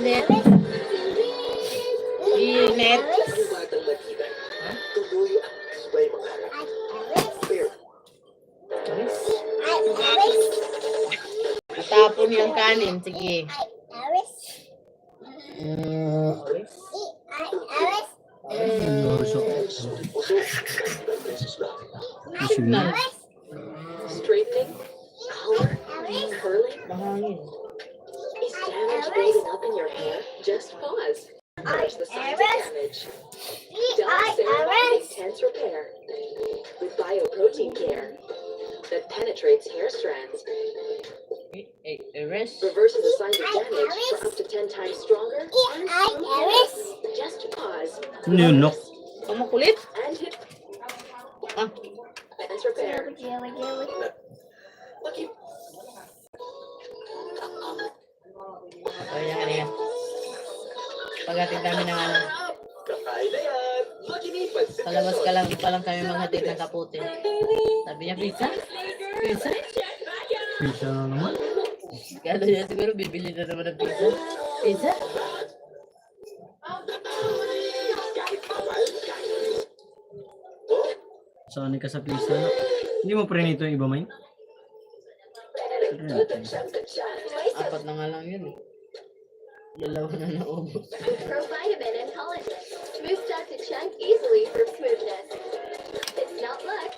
Init. Init. Tapon yung kanin. Sige. Straightening, color, curling. Mahangin. Is damage building up in your hair? Just pause. Watch the signs of damage. Delta Ceramide Intense Repair with bioprotein care that penetrates hair strands, reverses the signs of damage for up to 10 times stronger and smoother. Just pause. Nunok. Kumukulit? And hit Ah. Intense Repair. Ayan, ayan. Paghatid namin ng ano. Palabas ka lang, palang kami maghatid ng kaputi. Sabi niya, pizza? Pizza? Pizza na naman. Kala niya siguro, bibili na naman ng pizza. Pizza? Saan ka sa pizza? Hindi mo prinito yung iba, May? Apat na nga lang yun eh. Dalawa na naubos. Provitamin and collagen. Smooth stuff to chunk easily for smoothness. It's not luck.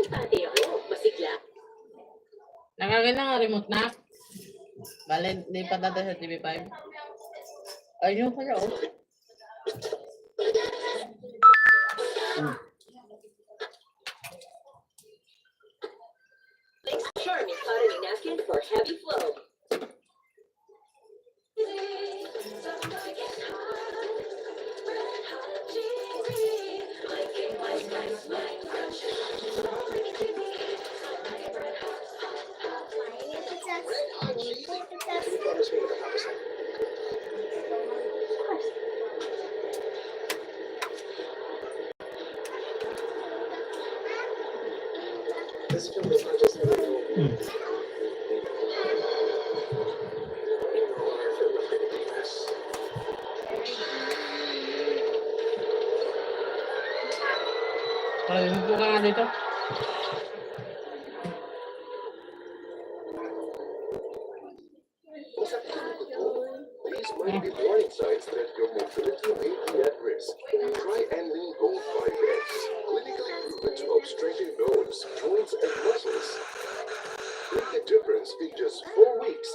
Pati ako, masigla. Nakagin na nga remote na. Bale, di pa dati sa TV5. Ayun ko na oh. Makes charming cotton napkin for heavy flow. Parang po ka nga dito. These might be warning signs that your mobility may be at risk. Try Anlene Gold 5X, clinically proven to help strengthen bones, joints, and muscles. Make the difference in just 4 weeks.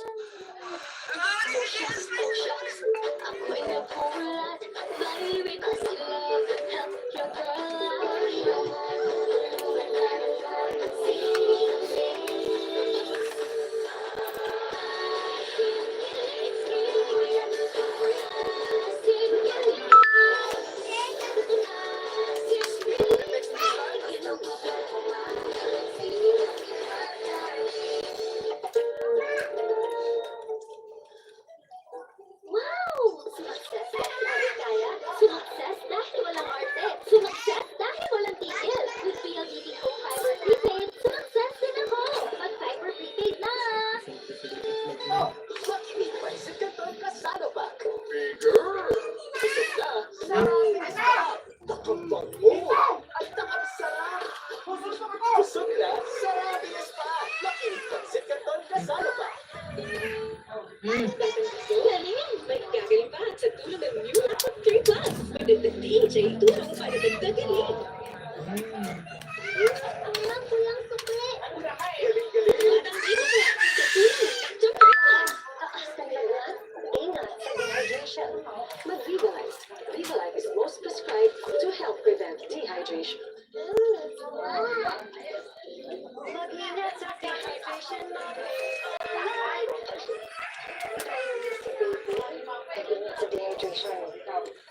Vigalife is most prescribed to help prevent dehydration.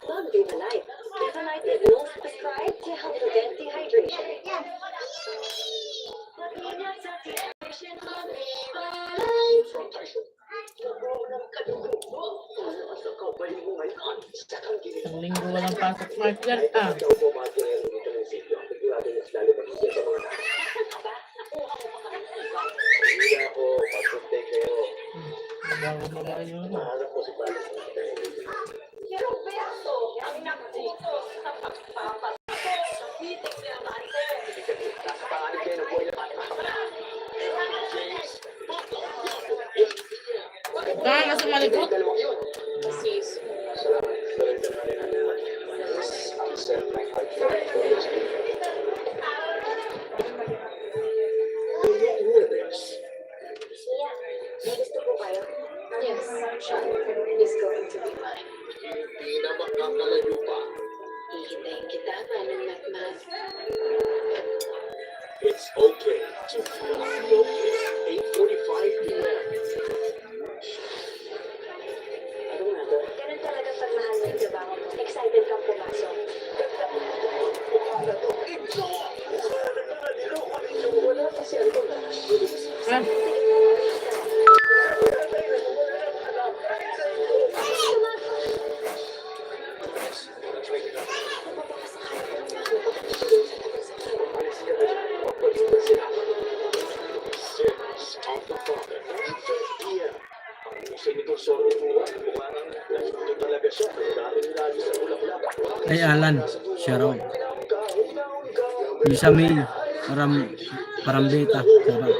Love Vigalife. Vigalife is most prescribed to help prevent dehydration. Isang linggo walang pasok marker ah. Bago mo Gawin mo na. Maharap ko si Bali. Nasa panganib kayo ng buhay na James. Kaya nga sumalikot. Dalawang yun. Sis. Salamat. I'll send my heart for this. Do you hear this? Siya, may gusto po kayo? Yes, Sean is going to be mine. Hindi na makakalayo pa. Hihintayin kita, Manong Nakmak. It's okay to feel okay. 8:45 p.m. Ano nga to? Ganun talaga pag mahal mo yung trabaho mo. Excited kang pumasok. Ito! Wala kasi ano na. Ah, Sins of the Father. 8:30 p.m. Ang isa nitong sorry po, mukha nang nandito talaga siya. Lagi sa bulaklak. Ay, Alan. Shoutout. Lisa May. Parambeta. Shoutout.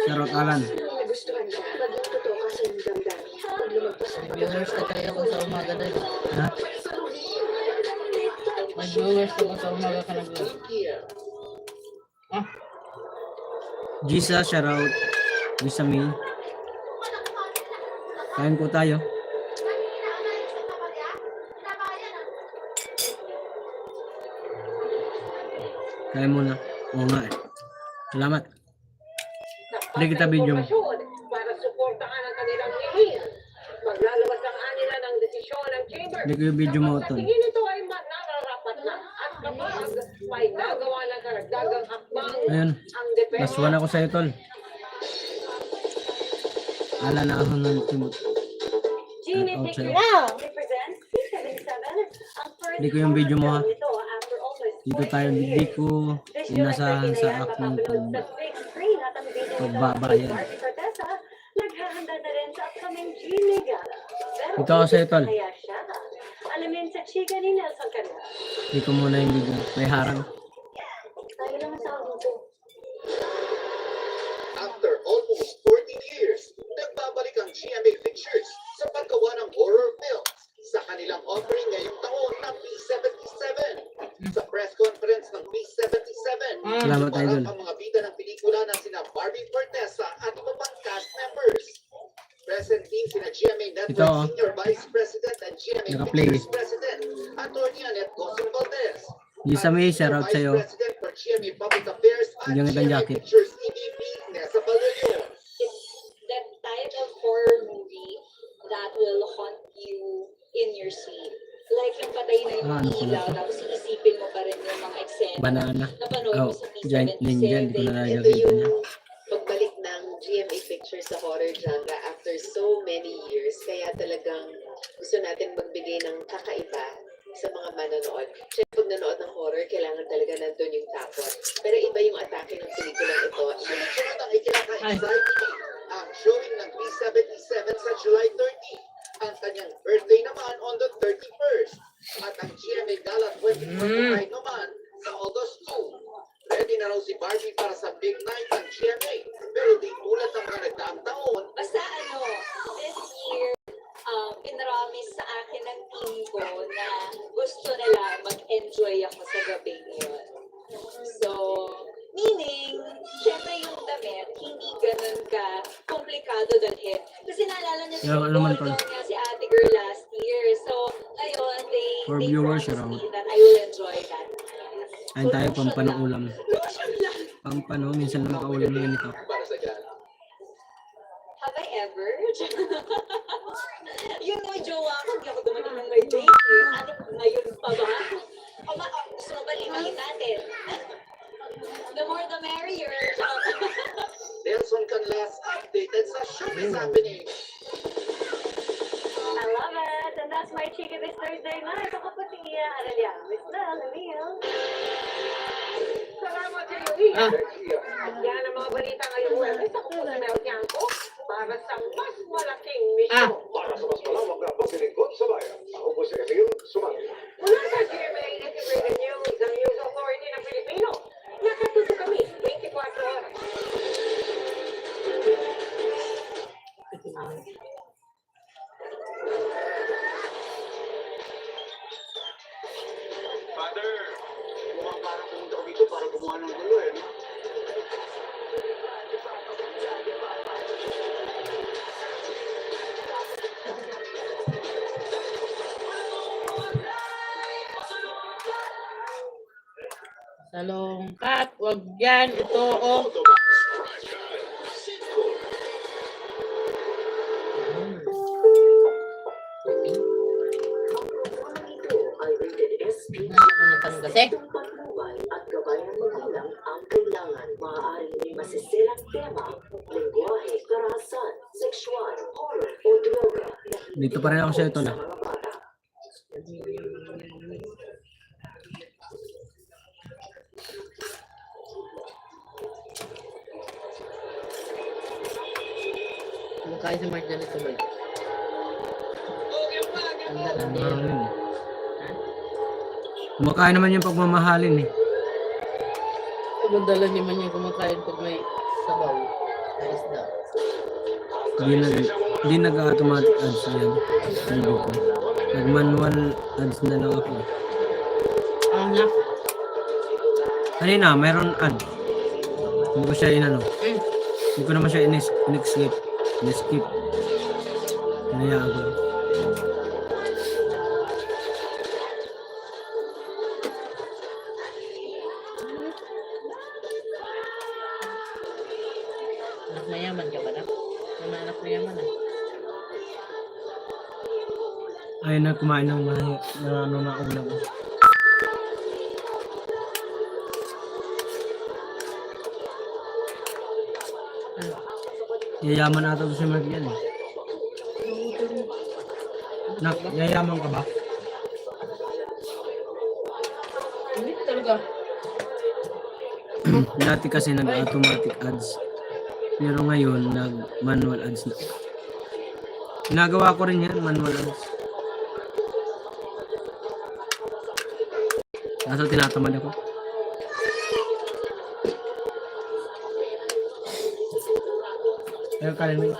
Shoutout, Alan. Nagustuhan ka. Magluto ka sa iyong damdamin. Pag lumagpas ang viewers na kayo ako sa umaga dahil. Ha? Mag-viewers ako sa umaga ka nag-vlog. Ah, Gisa, shoutout. Lisa May. Kain po tayo. Kain muna. Oo nga eh. Salamat. Hindi kita video mo. Para suportahan ang kanilang hingin. Maglalabas ang anila ng desisyon ng chamber. Hindi ko yung video mo ito. Tingin ito ay nararapat na. At kapag may gagawa ng karagdagang hakbang, Ayun. ang depensa Last one ako sa'yo, tol. Alan na ako ng timot. Genie Out sa'yo. represents C77, ang first Hindi ko yung video mo, ha? nito after almost Dito tayo, hindi ko inasahan sa aking pagbabayad. Naghahanda na rin sa upcoming Genie Gala. Pero Ito ako sa'yo, tol. kaya siya. Alamin sa chika ni Nelson Canela. Hindi ko muna yung video. May harang. Tayo naman sa ako dito. After almost 40 years, nagbabalik ang GMA Pictures sa paggawa ng horror films sa kanilang offering ngayong taon na P77. Sa press conference ng P77, Salamat, sumarap idol. ang mga bida ng pelikula ng sina Barbie Fortesa at iba pang cast members. Present din sina GMA Network Ito, oh. Senior Vice President and GMA Naka-play. Pictures President, Atty. Annette Gozon Valdez. Lisa May, shoutout Vice sa'yo. President for GMA Public Affairs at Bigyan kitang GMA jacket. Pictures EVP, Nessa Vallejo. It's that type of horror movie that will haunt you in your sleep. Like yung patay na yung Ano pala ilaw, to? tapos iisipin mo pa rin yung mga eksena. Banana. Napanood Oh, mo sa P77. Giant Ninja. Hindi ko na Ito nakikita niya. yung pagbalik ng GMA Pictures sa horror genre after so many years. Kaya talagang gusto natin magbigay ng kakaiba sa mga manonood. Siyempre, pag nanood ng horror, kailangan talaga nandun yung takot. Pero iba yung atake ng pelikulang ito. Sunod-sunod ang ikinaka-exciting ang showing ng P77 sa July 30. Ang kanyang birthday naman on the 31st. At ang GMA Gala 2025 naman sa August 2. Ready na raw si Barbie para sa big night ng GMA. Pero di tulad ng mga nagdaang taon, Basta this year, pinramis sa akin ng team ko na gusto nila mag-enjoy ako sa gabing yun. So, meaning, syempre yung damit, hindi ganun ka komplikado dalhin. Kasi naalala niyo Yeah, ano man siguro tol. niya si ate girl last year. So, ngayon, For they viewers, promised around. me that I will enjoy that. Kain tayo, Lotion pampano lang. ulam. Lotion lang. Pampano, minsan na makaulam na ganito. para sa gala. Have I ever? Yun may jowa ko, hindi ako dumating ng may date. Eh. Ano, ngayon pa ba? Gusto mo ba limahin natin? The more the merrier. Nelson Canlas updated sa Showbiz Happening. I love it! And that's my chika this Thursday night. Ako po si Iya Aralia. Miss Mel, Emil. salamat sa iyo. ah. At yan ang mga balita ngayong Webes. Ako po si Mel Tiangco para sa mas malaking Ah. misyon. Para sa mas malawak na paglilingkod sa bayan, ako po si Emil Sumali. Mula sa GMA Integrated News, ang News Authority ng Pilipino. Nakatuto kami 24 oras. Father, mukhang parang pumunta ko dito para gumawa ng gulo eh. No? Salongkat, wag yan. Ito, oh. Programang ito ay rated SPG. Kasi, Patnubay at gabay ng magulang ang kailangan. Maaaring may masisilang tema, lengguwahe, karahasan, sexual, horror o droga na hindi Dito pa rin ako sa ito na. mga bata. kumakain si Mark dyan ito ba? Tanda na niya. Mamahalin. Kumakain naman yung pagmamahalin eh. Magdala naman yung kumakain pag may sabaw. Sa isda. Hindi nag-automatic ads yan. Hindi ko. Nag-manual ads na lang ako. Na. Kanina, mayroon ad. Hindi ko siya inano. Mm. Hindi ko naman siya in-skip. In-skip. Kaya ako. Anak mayaman ka ba na? Mga anak mayaman ah. Ayaw na kumain ng ano na ulam. Yayaman ata to si Mark yan eh. Nak, yayaman ka ba? Hindi talaga. Dati kasi nag-automatic ads. Pero ngayon, nag-manual ads na. Ginagawa ko rin yan, manual ads. Kaso tinatamad ako. Pero kaya mo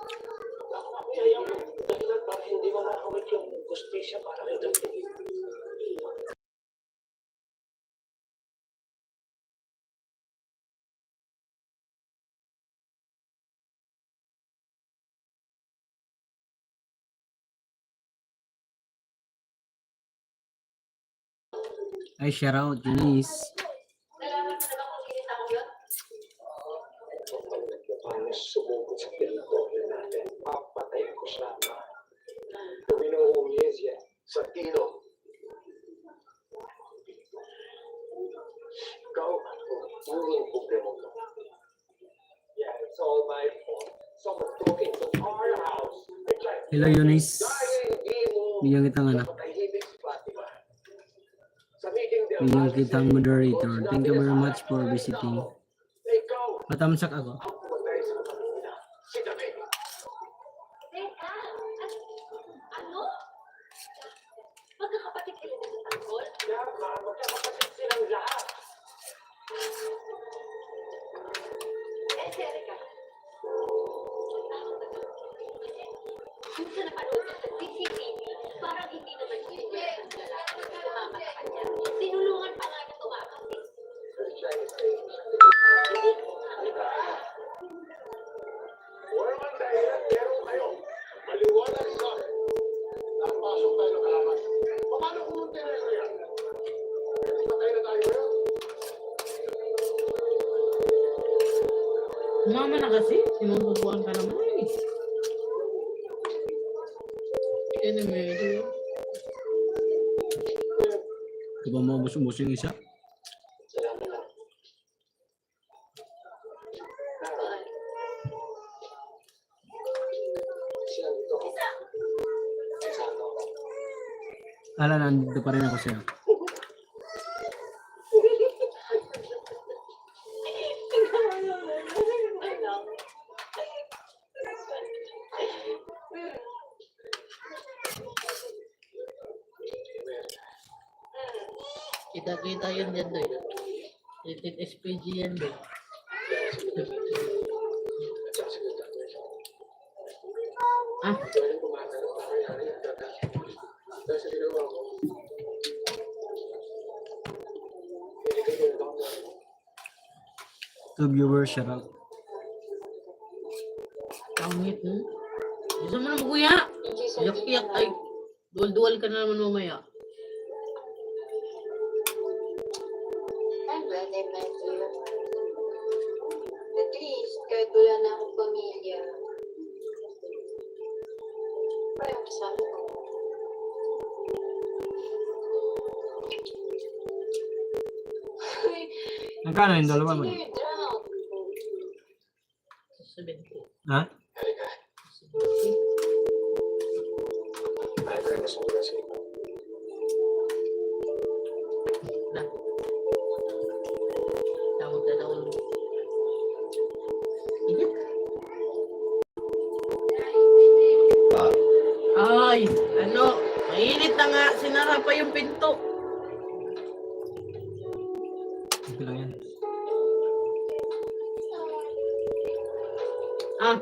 Kaya mo, dahilan para hindi mo makawit yung justisya para kay David. Ay, shout out, Janice. Paano sumugod sa teritoryo natin? Papatayin ko siya. Do we know who he is yet? Santino, Go. puro ang problema mo. Yeah, it's all my fault. Someone broke into our house. Hello, Eunice. Hindi mo Bigyan kitang ano. napatahimik si Fatima. Sa meeting del Bigyan Valle, kitang moderator. Thank you very much for visiting. ikaw Matamsak ako. ang pumatay sa kanila. Si David. Teka, ano? Magkakapatid kayo ng tanggol? Yeah, magkakapatid silang lahat. Jerica. Yung sa napanood ko sa CCTV, parang hindi naman sinuwela ng lalaki na tumama sa kanya. Tinulungan pa nga na tumakas eh. Wala man dahilan, pero kayo, maliwanag sa akin. Napasok tayo ng kalaman. Paano kumunti na yan? Patay na tayo ngayon. Mama na kasi. Sinusubuan ka naman eh. Yan yung medyo. Di ba maubos-ubos yung isa? Salamat lang. Silang dito. Kasama ko. Nandito pa rin ako sa'yo. Kita-kita yun dyan doy. Titit SPG yan doy. Ah, Galing pumatanong pa kaya rin yung dagat. Dahil sa ginawa ko, pinigil ko yung down na To viewers, shout out. pangit mo. Gusto mo na kuya? Iyak-iyak ay. Dual-dual ka na naman mamaya. I'm glad I met you. At least, kahit wala na akong pamilya, parang kasama ko. Magkano yung dalawa mo? You're drunk. Sabihin ko. Ha? Halika. Ay, pero gusto ko kasi. Na. Tawag na daw. Iyak. Ay, ano? Mainit na nga. Sinara pa yung pinto. Okay lang yan. Ah,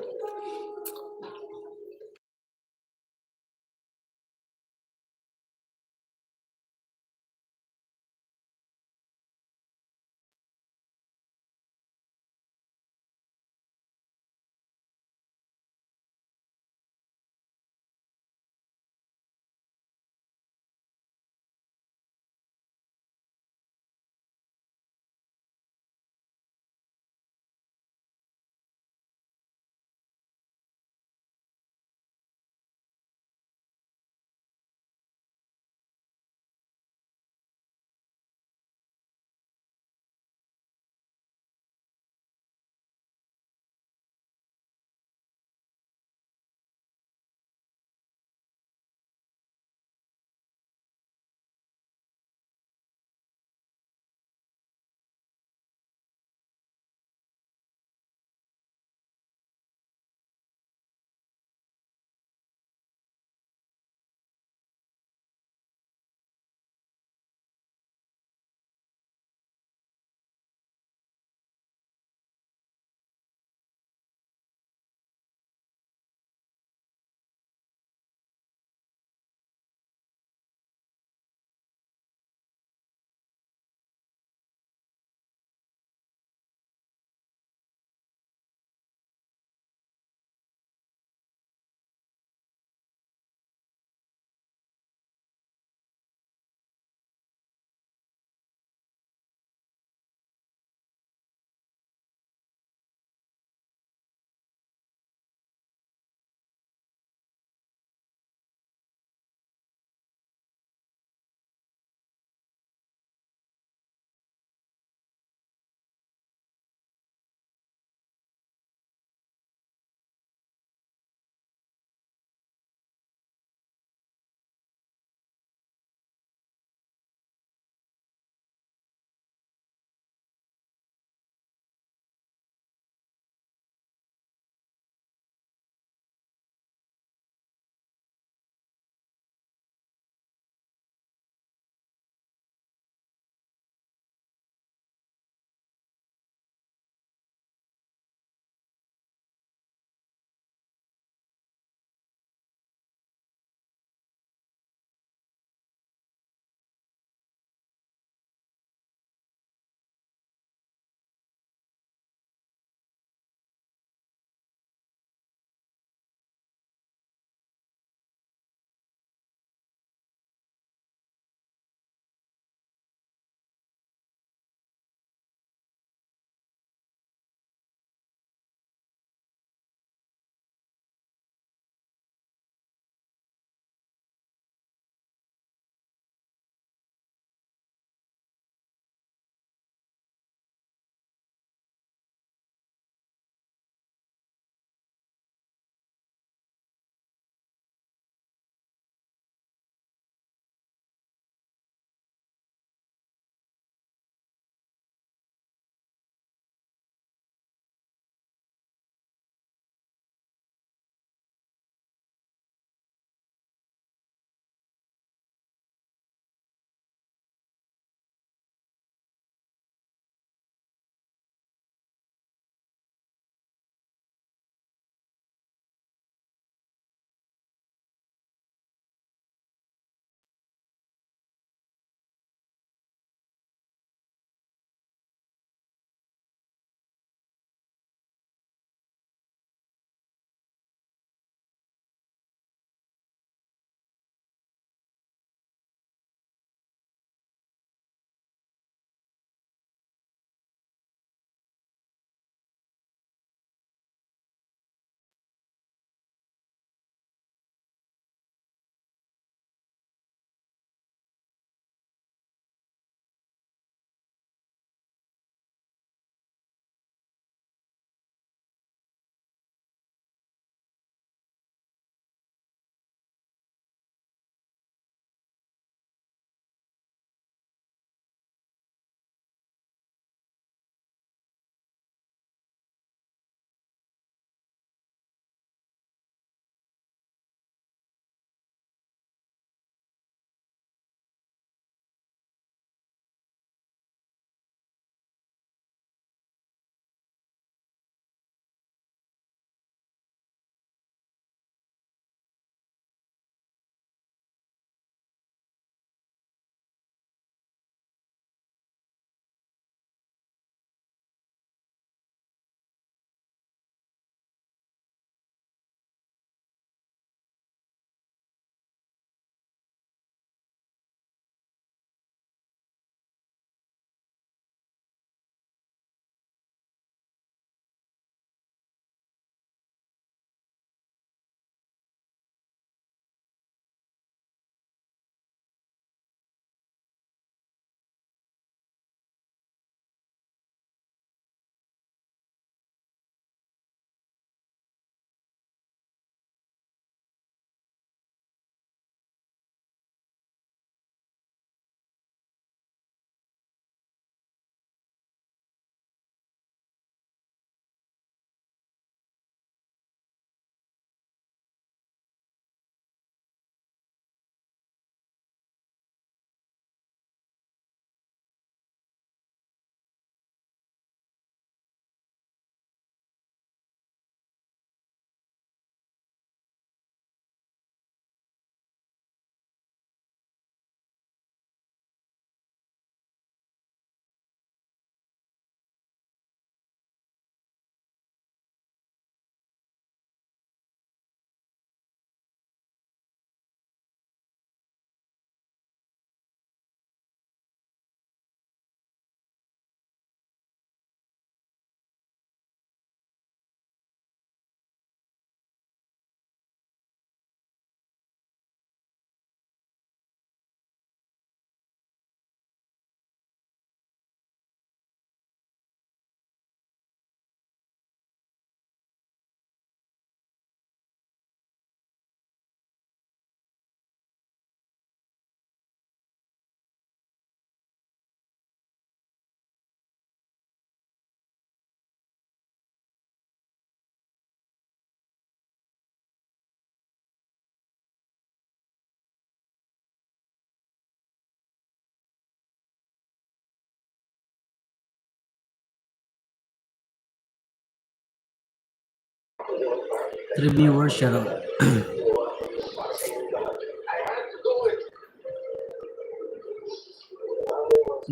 3 viewers siya raw.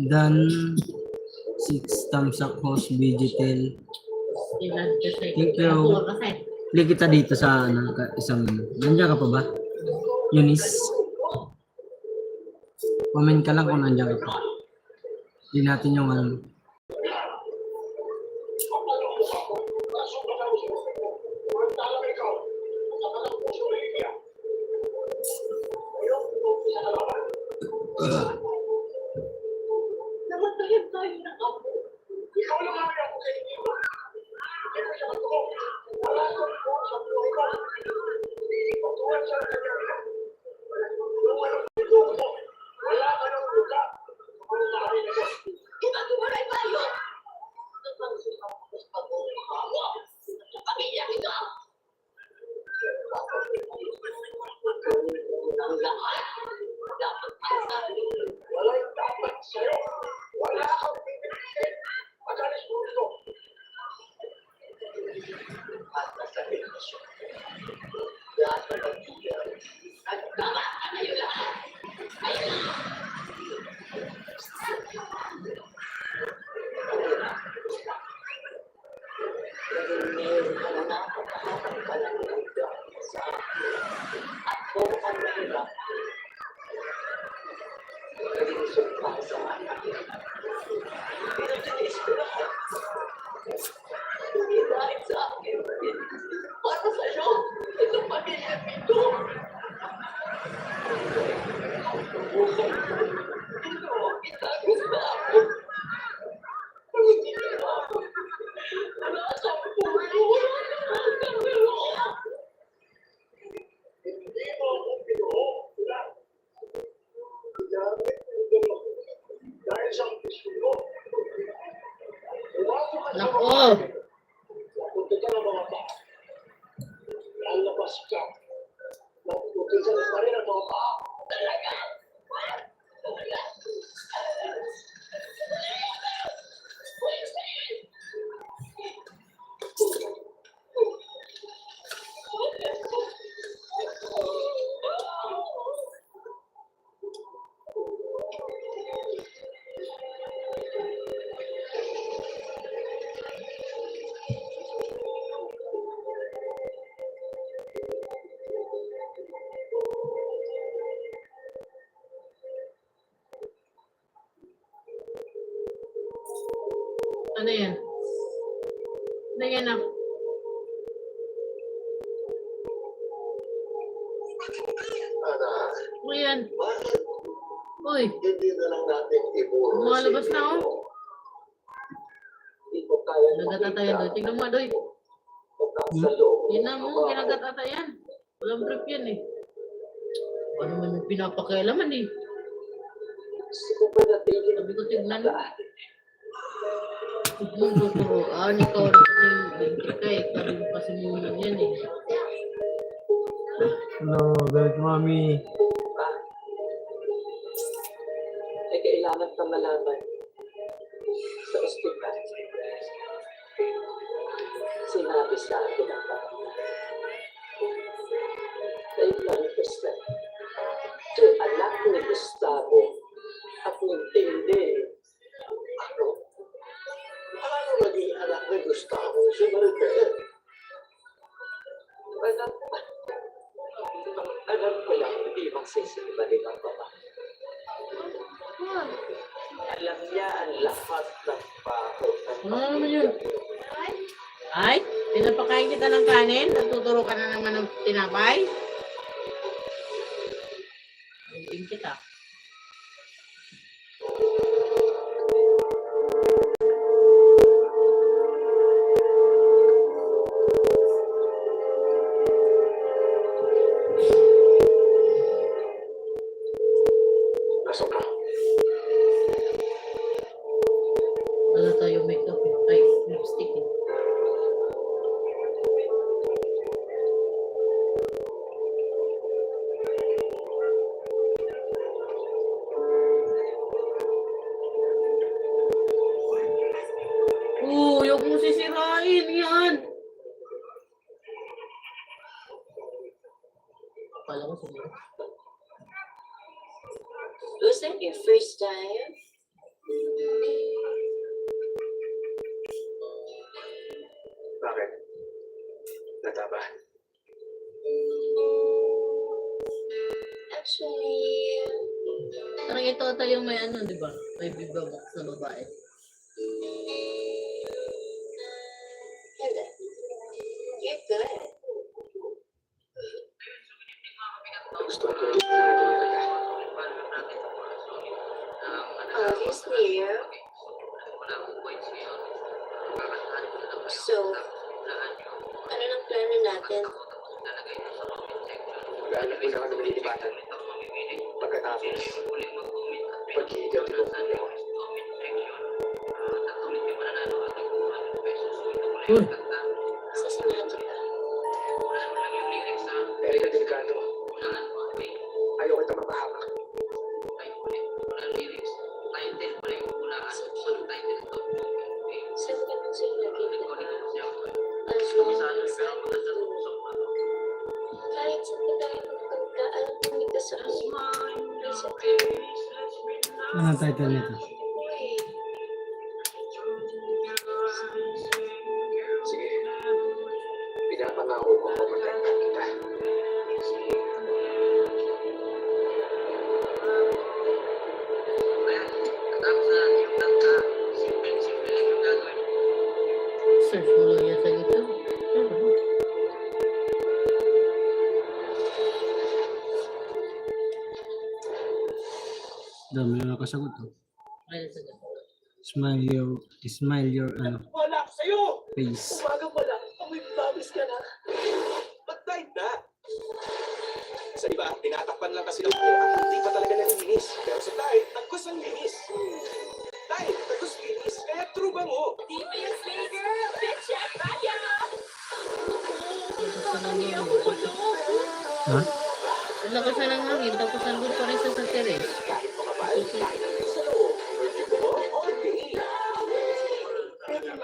Dan 6 thumbs up host Digital. Thank you. Hindi kita dito sa isang nandiyan ka pa ba? Eunice. Comment ka lang kung nandiyan ka pa. Hindi natin yung Namatahin tayo ng apo. Ikaw lang ang ako sa inyo. Kaya siya ako. Wala ko po sa buhay ko. Pagtuwan siya ng kanyang ina. Wala ka ng luka. Wala ka ng luka. Kita tumaray tayo. Ang sinasabi sa pagbuhay ko. Sa pamilya kita. Ang lahat. Dapat pasabi. Walang dapat sa'yo. Wala kang pipiliin. Pagalis mo ito. At nasabi ko siya. Lahat ng pagbuhay. At tama ka kayo lahat. Para sa'yo, itong pamilya ito. Ito, itago sa ako. Hindi ka ako. Wala kang pulo. Wala kang pulo. Hindi mo ako pinuho. Dahil sa pinuho. Nako. Punta ka ng mga tao. Lalabas ka. Napupunta pa rin ang mga tao. Talaga. Talaga. Ano yan? Ano yan ah? Anak, Ano yan? bakit Uy, hindi na lang natin iburo lumalabas na oh. Hindi ko kaya Nagatataya doon. Tingnan mo doy. sa loob. Tingnan mo, kinagatatayan. Walang brief yan eh. Ano man yung pinapakialaman eh. Gusto ko ba natigil Sabi ko tignan mo. Yung tuturuan, ikaw rin kasi yung ka eh. Sabi mo kasi muna yan eh. Hello, good mommy. Ay kailangan pa malaman sa ospital. Sinabi sa akin ang tama. Kay Manifestan, yung anak ni Gustavo at nagtindi. Ano? Paano naging anak ni Gustavo si Maribel? Alam ko lang, hindi magsisibalik ang babae. Alam niya ang lahat ng bakit ng Ano naman yun? Ay, pinapakain kita ng kanin? Nagtuturo ka na naman ng tinapay? Ulitin kita. Nasaan ka? Wala tayo makeup eh. Ay, lipstick eh. Huwag mo sisirain yan. Was that your first time? Bakit? Nataba? Actually, Parang ito ata yung may ano, di ba? May bibabox na babae. hindi. You're good. Gusto ko yung ginagawa ka. Obviously, so, ano nang plano natin? Maghanap muna kami ng libatan. Pagkatapos, pag-iigat ito ako. Sasamahan kita. Erika, delikado. Ayaw kita mapahamak. Sabi ka nang sa'yo lagi kita. As long as I kahit saan ka tayo magpunta, alam mo ligtas ako. Lisa, Anong title nito? Sige. Pinapangako ko mamatay kita. Search mo lang yan sa YouTube. Dami na nakasagot. Oh. Ayun, sige. Smile your Wala ako sa'yo! face. Umaga pala, amoy promise ka na. Mag-dive na! Sa iba, tinatakpan lang kasi ng pera, hindi pa talaga nalilinis. Pero sa dive, tagos ang linis. Dive, tagos linis, kaya true ba mo? di ba yung slay girl? Bitch, check back ya! Ha? Ang lakas na ng hangin, tapos nandun pa rin siya sa terrace. Kahit makapal, kahit sa loob. Review mo, all day.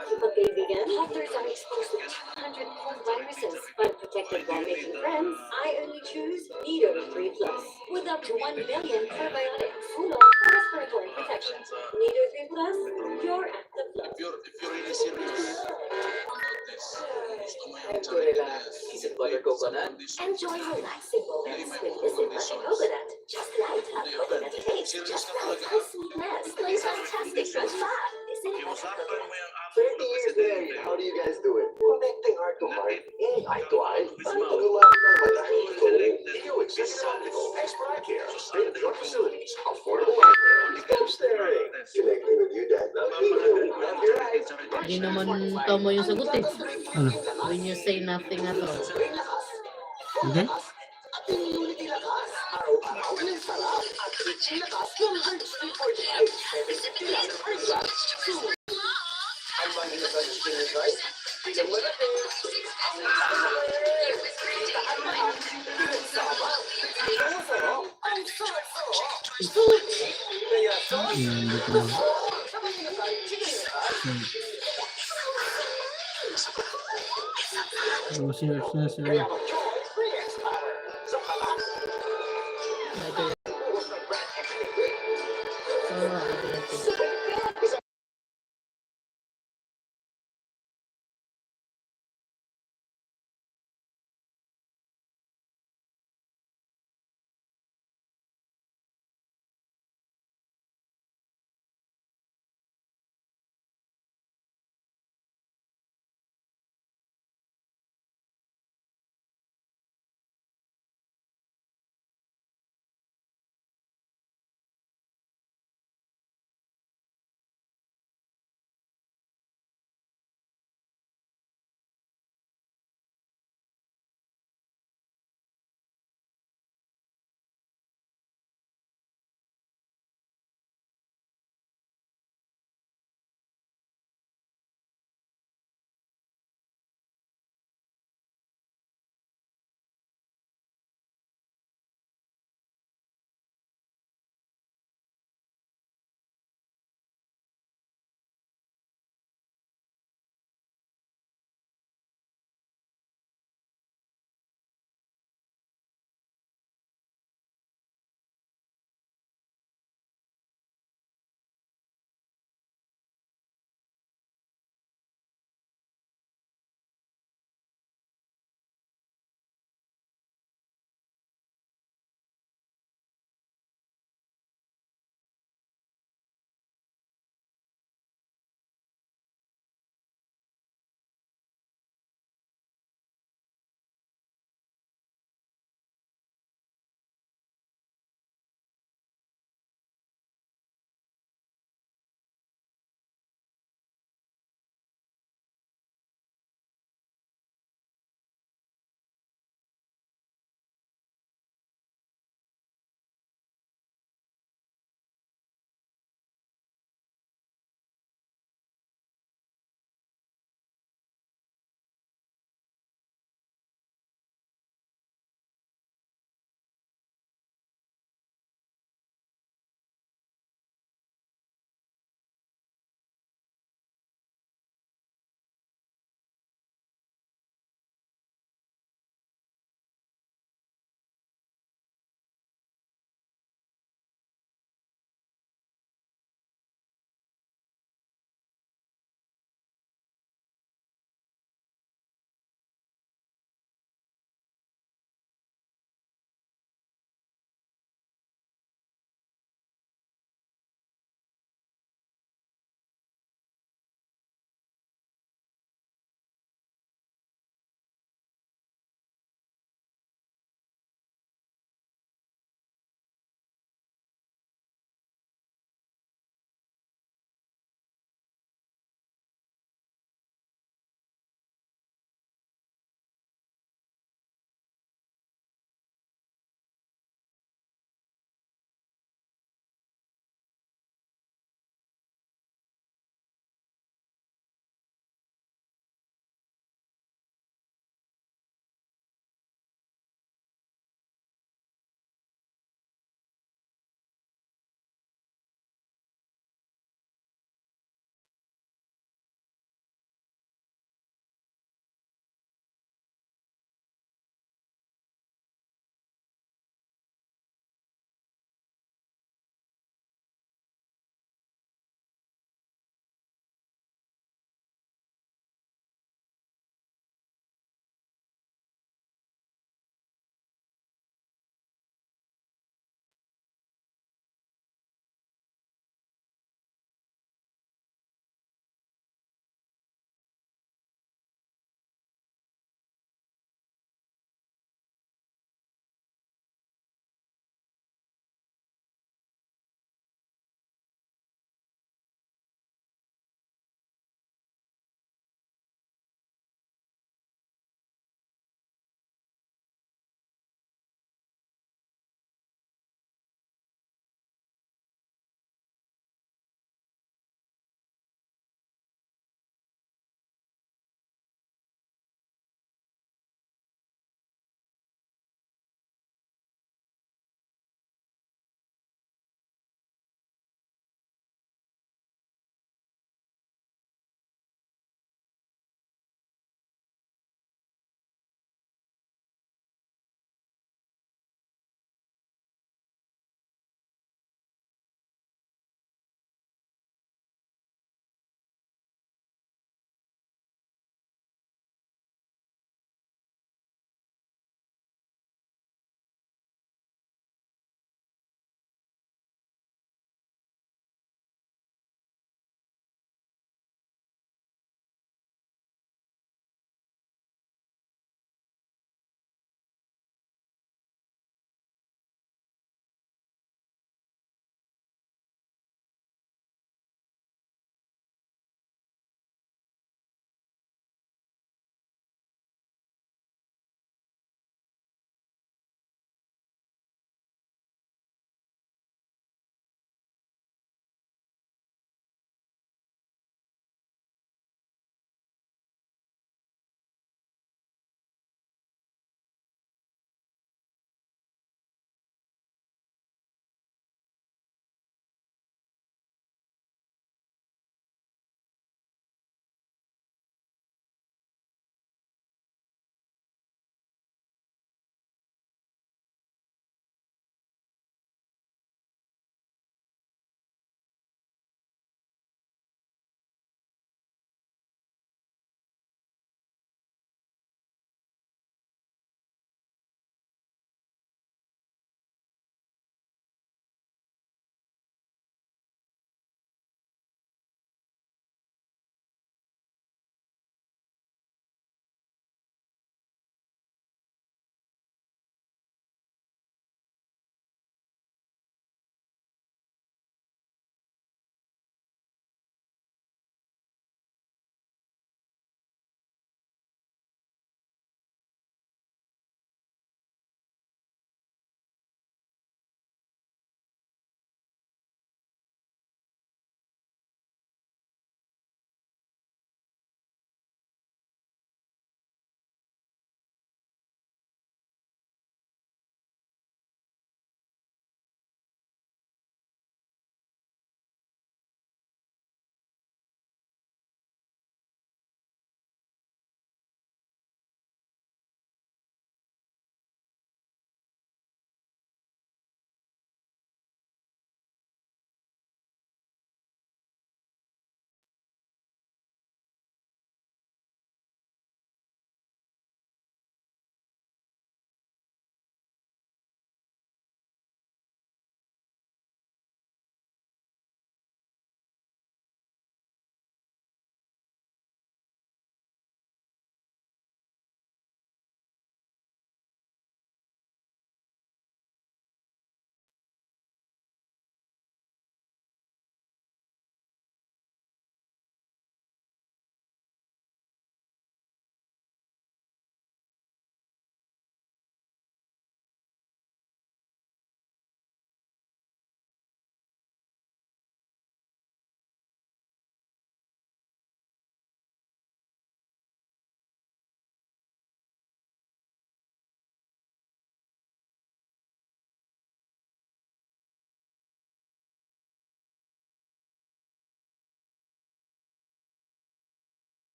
Kapag-kaibigan, authors are exposed to 200 viruses, but protected while making friends, I only choose Nido 3 Plus. With up to 1 billion probiotics, full of respiratory protection. Nido 3 Plus, your active plus. If you're really serious about this, gusto mo yung Ito relax. Isip butter coconut. Enjoy relaxing moments with this butter coconut. Just light up coconut taste, just right high sweetness, plays fantastic fresh fat. Isn't it? 30 years in, how do you guys do it? Connecting heart to heart, eye to eye. Paano lumaki ng mata? You exist Expert Eye Care, state-of-the-art facilities, affordable eye care. Stop staring. Connecting with you, Dad. Love your eyes. Hindi naman tama yung sagot eh. Ano? When you say nothing at all. Hindi? At immunity lakas. Araw-araw ng sarap. At itchy lakas ng Heart Sleep Fortified. 750 lang per glass. Ang mahina sa skin is right. Tignan mo na din. Ang lakas. Tahan-tahan. Pinagsama. Ang sarap. Ang sarap. Kaya sauce. Hindi ko na. Sabay na tayo chicken lakas. Oh, serious. Kaya mag-choice free X-Power. Sa palas. Ito yun. Bukas ng brand X-Liquid. So,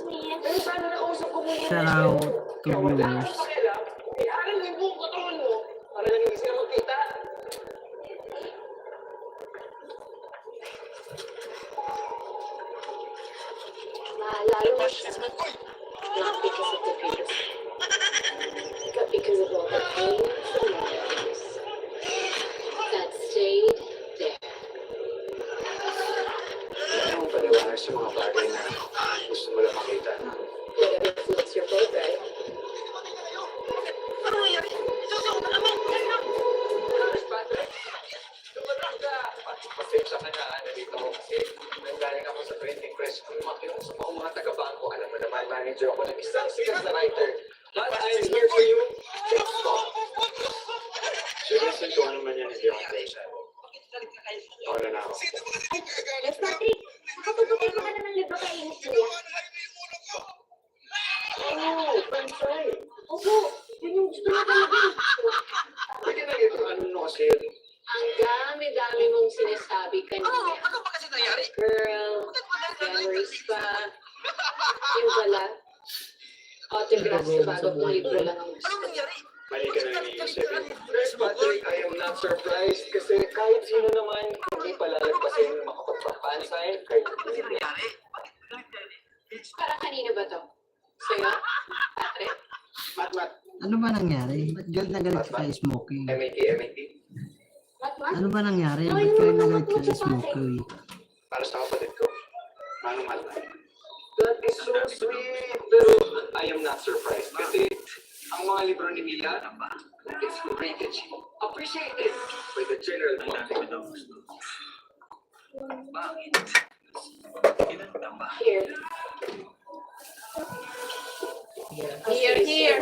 Pero sana nakausap ko muna Shout out to Kaya wala viewers. kang pakialam, iaral mo yung buong katawan mo para lang hindi sila magkita. Lalo mo siya. Not because of the beauty, but because of all the pain and memories that stayed there. Ano mo paliwanag sa mga bagay na gusto mo lang makita? Whatever floats your boat, right? Pasensya ka na, nandito ako kasi nanggaling ako sa printing press. Kung makinig sa mga taga-bangko, alam mo naman, manager ako ng isang sikat na writer. But I'm here for you. Seriously, kung ano man yan, hindi ako interesado. Wala na ako. Yes, Patrick. Nakapagpapay ko ka na ng libro kay Ines Julia. Oh, Pansay! Opo, yun yung gusto niya talaga. Pwede na ito, ano kasi yun? Ang dami-dami mong sinasabi kanina. Ano ba kasi nangyari? Girl, memories pa. Yung pala, autograph sa bago kong libro lang ang gusto. Mali ka na iniisipin. Yes, Patrick, I am not surprised kasi kahit sino naman hindi palalagpasin makapagpapansin kahit hindi nangyari. Para kanino ba to? Sa'yo? Patrick? Mat, Ano ba nangyari? Ba't galit na galit ka kay Smokey? M.A.T. Mat? Ano ba nangyari? Ba't galit na galit ka kay Smokey? Para sa kapatid ko, manong mahal na. That is so sweet. Pero I am not surprised kasi ang mga libro ni Mila is rated appreciated by the general public. Here. Here.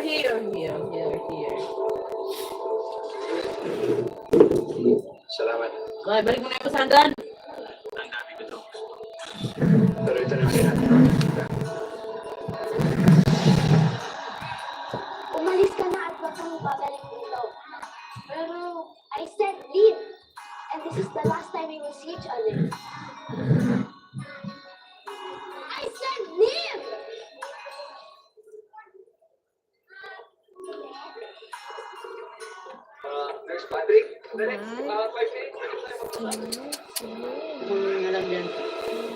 Salamat. Okay, balik mo na yung pasandan. Pero ito na natin. Umalis ka na at wag kang babalik dito. Pero, I said leave. And this is the last time we will see each other. I said leave! Nurse Patrick, the next 5 minutes, pwede tayo magpapasok. Alam yan.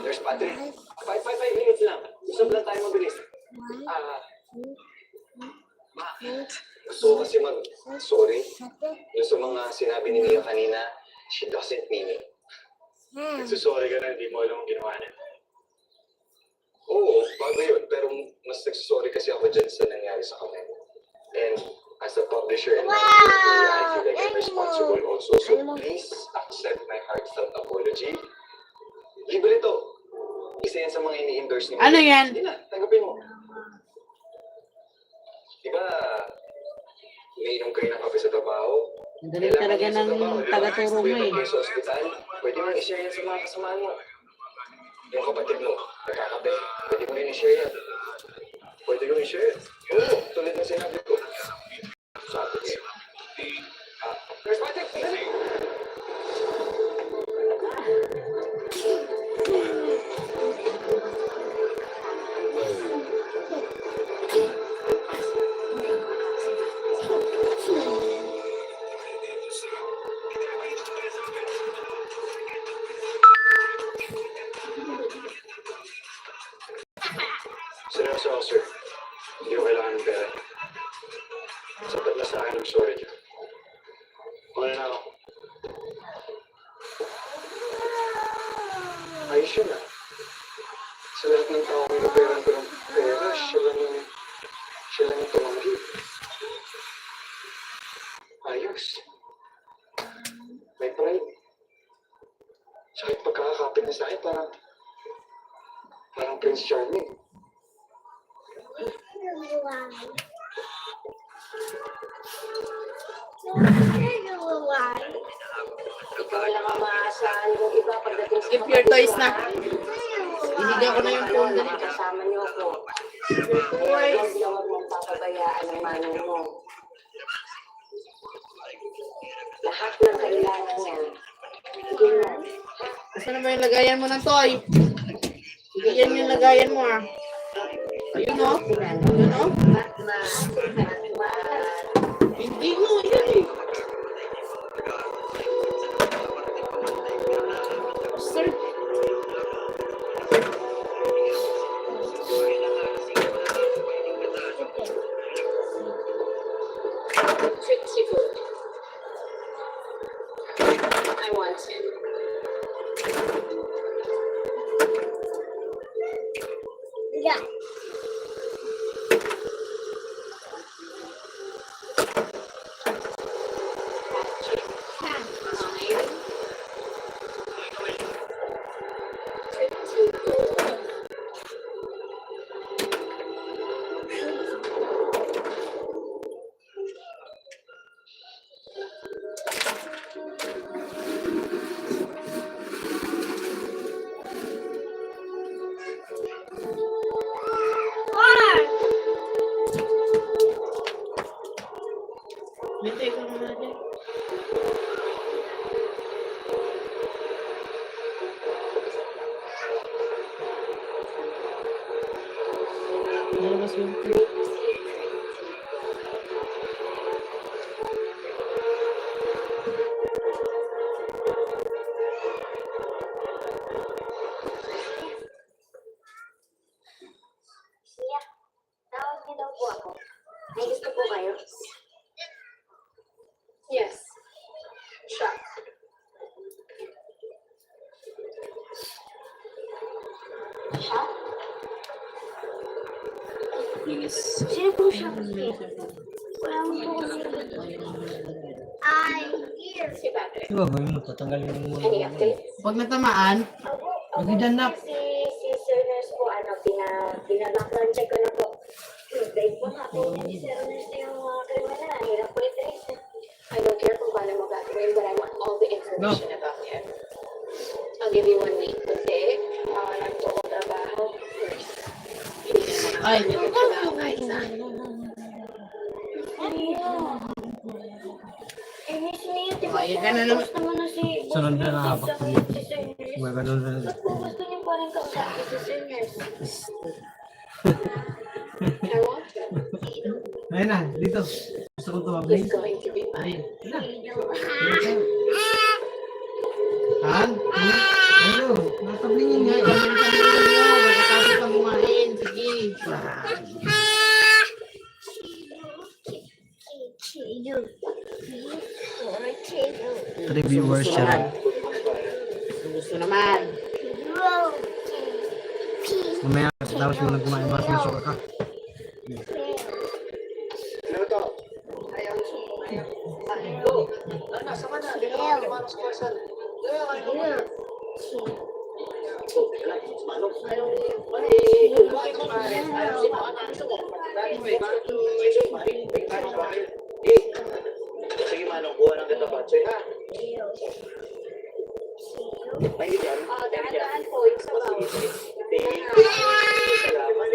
Nurse Patrick, 5 minutes lang. Gusto lang tayo mabilis. Gusto ko kasi mag-sorry doon sa mga sinabi ni Mia kanina. She doesn't mean it. Nagsusorry ka na, hindi mo alam ang ginawa niya. Oo, bago yun. Pero mas nagsusorry kasi ako dyan sa nangyari sa kanya. And as a publisher and manager, I feel like I'm responsible also. So please accept my heartfelt apology. Libre to. Isa yan sa mga ini-endorse ni Mia. Ano yan? Hindi na, tanggapin mo. Diba, umiinom kayo ng kape sa trabaho? Ang galing talaga ng taga-turo mo eh. Pwede sa ospital, pwede mo i-share yan sa mga kasamahan mo. Yung kapatid mo, nagkakape, pwede mo rin i-share yan. Pwede mo i-share. Oo, tulad na sinabi ko. Sabi niya. Nurse Patrick, dali! Seryoso ako, sir. Hindi ko kailangan ng pera. Sapat na sa akin ang sorry niyo. Muna na ako. Ayos yun ah. Sa lahat ng tao may naperan ko ng pera, siya lang yung tumanggi. Ayos. May pride. Sa kahit pagkakakapit na sa akin, parang Prince Charming. Ikaw lang ang maaasahan kong iba pagdating sa Keep your toys na. Ibigay ko na yung phone dali. Kasama niyo ako. Huwag lang huwag mong papabayaan ang manong mo. Lahat ng kailangan niya. Bigyan mo. Gusto na ba yung lagayan mo ng toy? Bigyan yung lagayan mo ah. Ayun o. Ayun o. Hindi mo, yan eh. Sir. Trixie food. I want it. Yeah. Dito, ikaw muna dyan. Nalabas yung Siya. Tawag niyo daw po ako. May gusto po kayo? Yes. Shop. Siya? Yes. Sino po siya? Wala mo po kasi. I'm here. Si Patrick. Di ba ba yung tatanggalin mo Any updates? Pag natamaan, magidanap. Si Sir Nurse po, bina-background check ko na po. Break po nga po. Si Sir Nurse na yung mga kriminal. Hirap po i-trace. I don't care kung paano mo gagawin, but I want all the information about him. I'll give you 1 week. Kasi, nagtutrabaho. Hindi ka naman Ay. nagtatrabaho kahit saan. Eh, Miss Mia, di ba? Ay, ganun naman. Gusto mo na si... Sunod na nakapak ko yun. Si Sir Nurse. May ganun na. Ba't po gusto niyo pa rin kausapin si Sir Nurse? I want him. Ayun na, dito. Gusto ko tumabling. He's going to be mine. Han? Ano? Natablingin nga. Pagkatapos kang kumain, sige. Reviewers siya rin. Gusto naman. Mamaya, tapos mo lang kumain, mas masuka ka. Ano to? Sige, manong, buwan ng ganda batsoy, ha? May yan. Dahan-dahan po, yung sa bawah. Thank you. Salamat.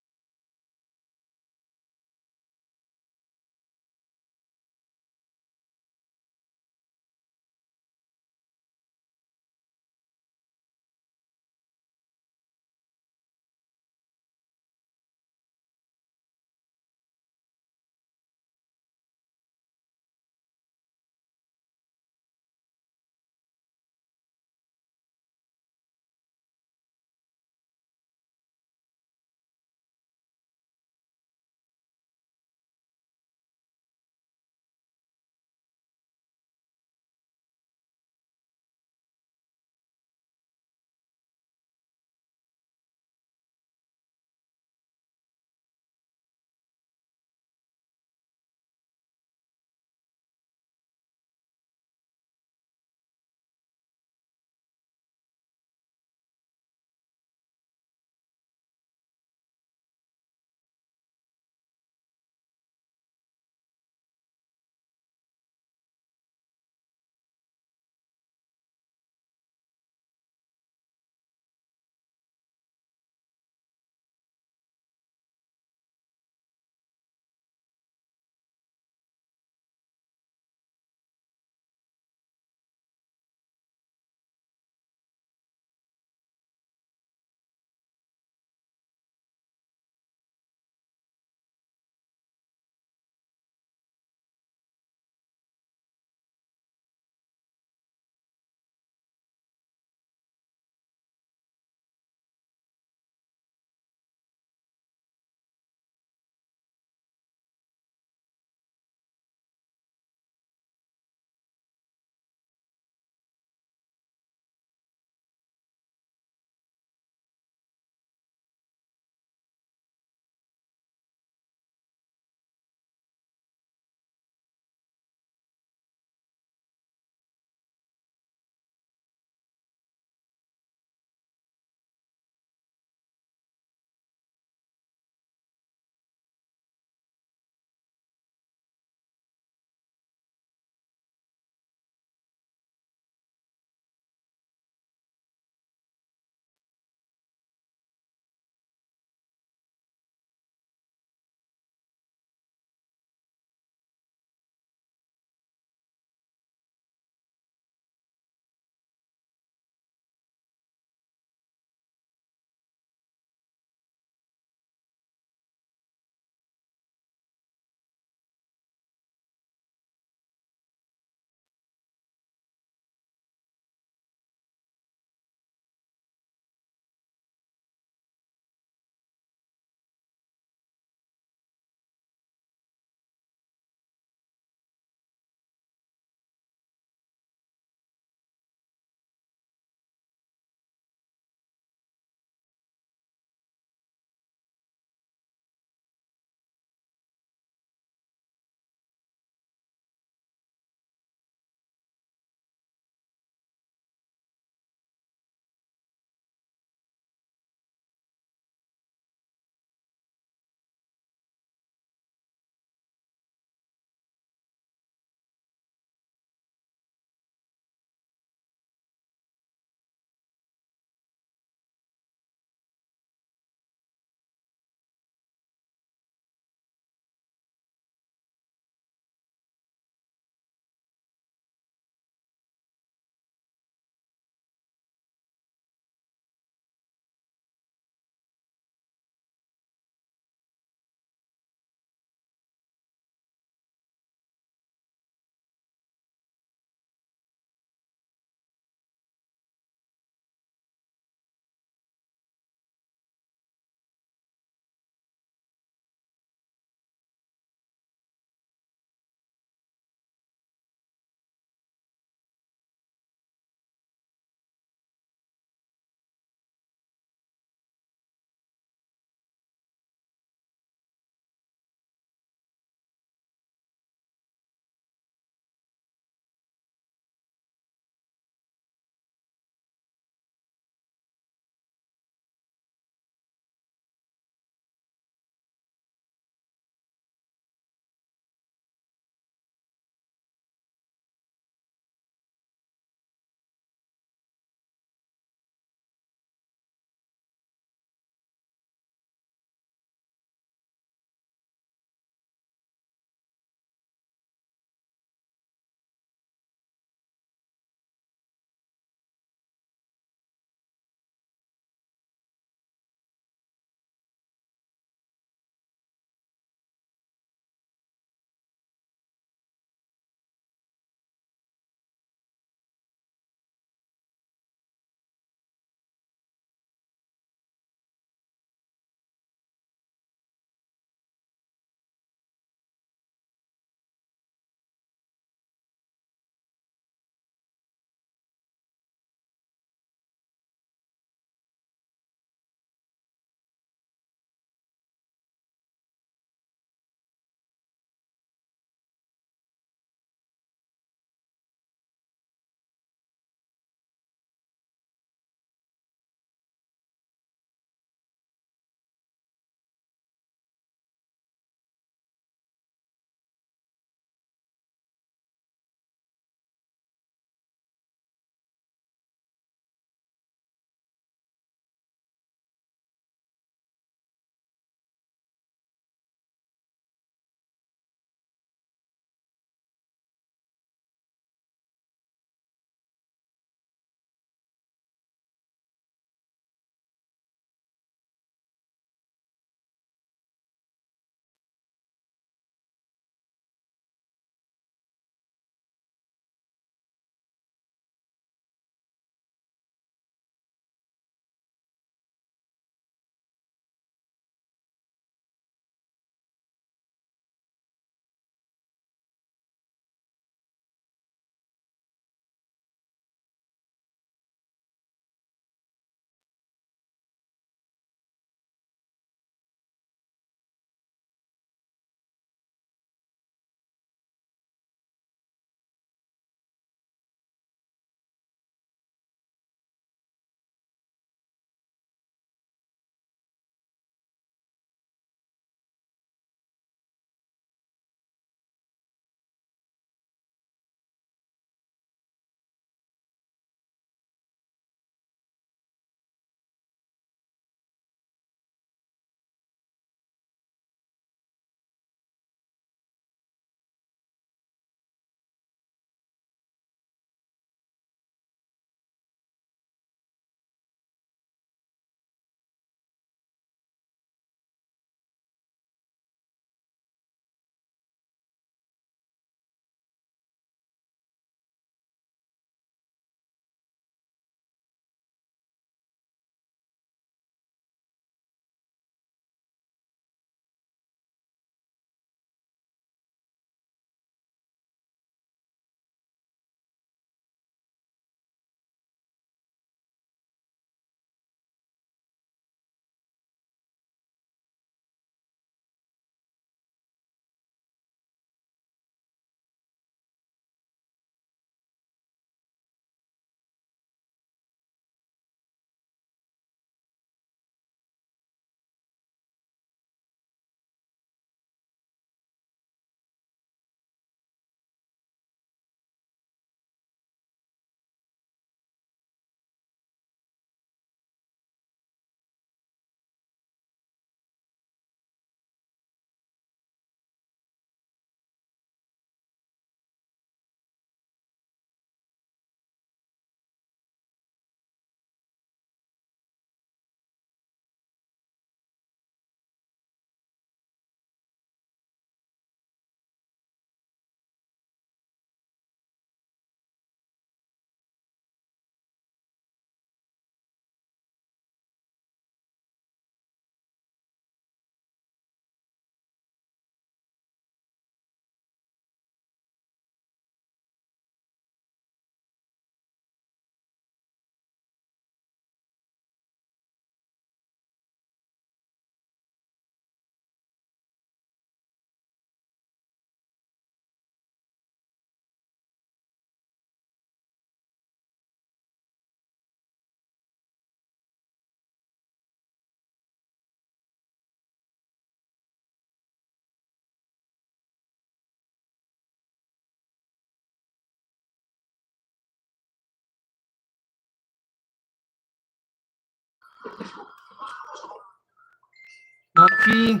Mamshi,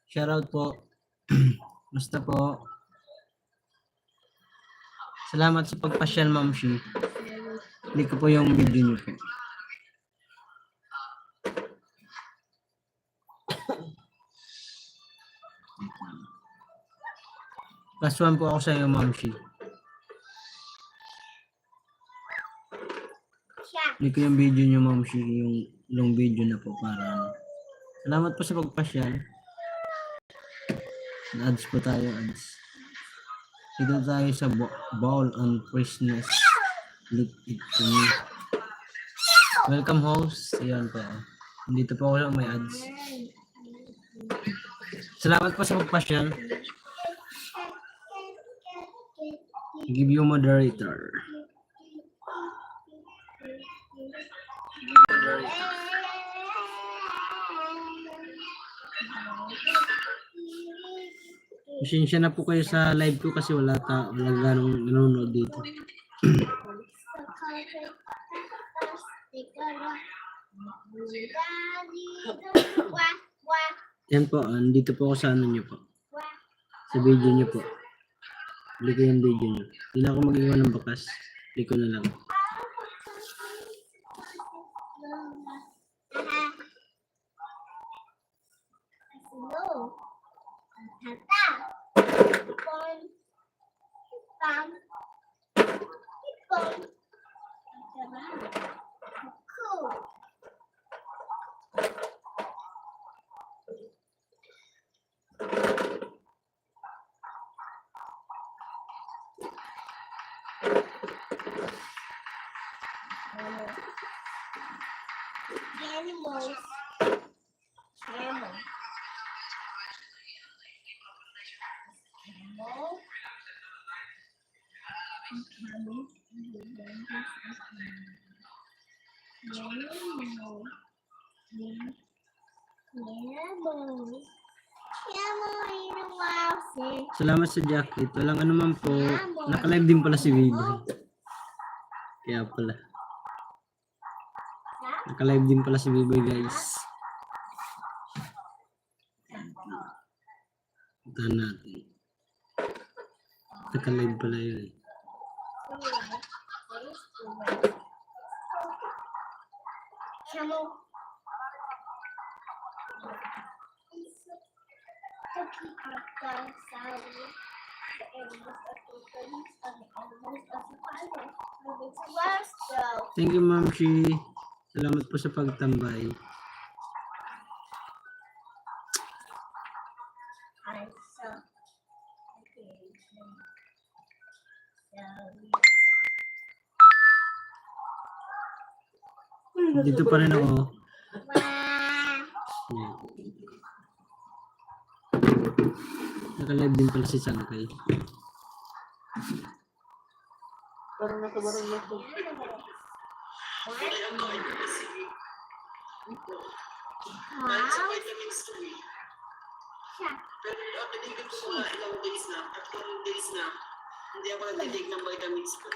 shoutout po. Basta po. Salamat sa pagpasyal, Mamshi. Hindi ko po yung video niyo po. Plus 1 po ako sa iyo, Mamshi. Hindi ko yung video niyo, Mamshi. Yung long video na po para ano. Salamat po sa pagpasyal. Ads po tayo, ads. Dito tayo sa ball and freshness. Look it to me. Welcome host. Ayan po. Dito po ako may ads. Salamat po sa pagpasyal. Give you moderator. Pasensya na po kayo sa live ko kasi wala ganong nanonood dito. Yan po, andito po ako sa ano nyo po. Sa video nyo po. Bili ko yung video nyo. Hindi na ako mag-iwan ng bakas. Bili ko na lang. Salamat sa jacket. Walang ano man po. Naka-live din pala si Vigo. Kaya pala. Naka-live din pala si Vigo, guys. Puntahan natin. Naka-live pala yun. Thank you, Ma'am Shi. Salamat po sa pagtambay. Dito pa rin ako. Yeah. Naka-live din pala si Sankay. Parang nasa barang na ito. Sa vitamins 3. Pero binigyan ko mga ilang days na, 3 days na, hindi ako nagtitig ng vitamins ko.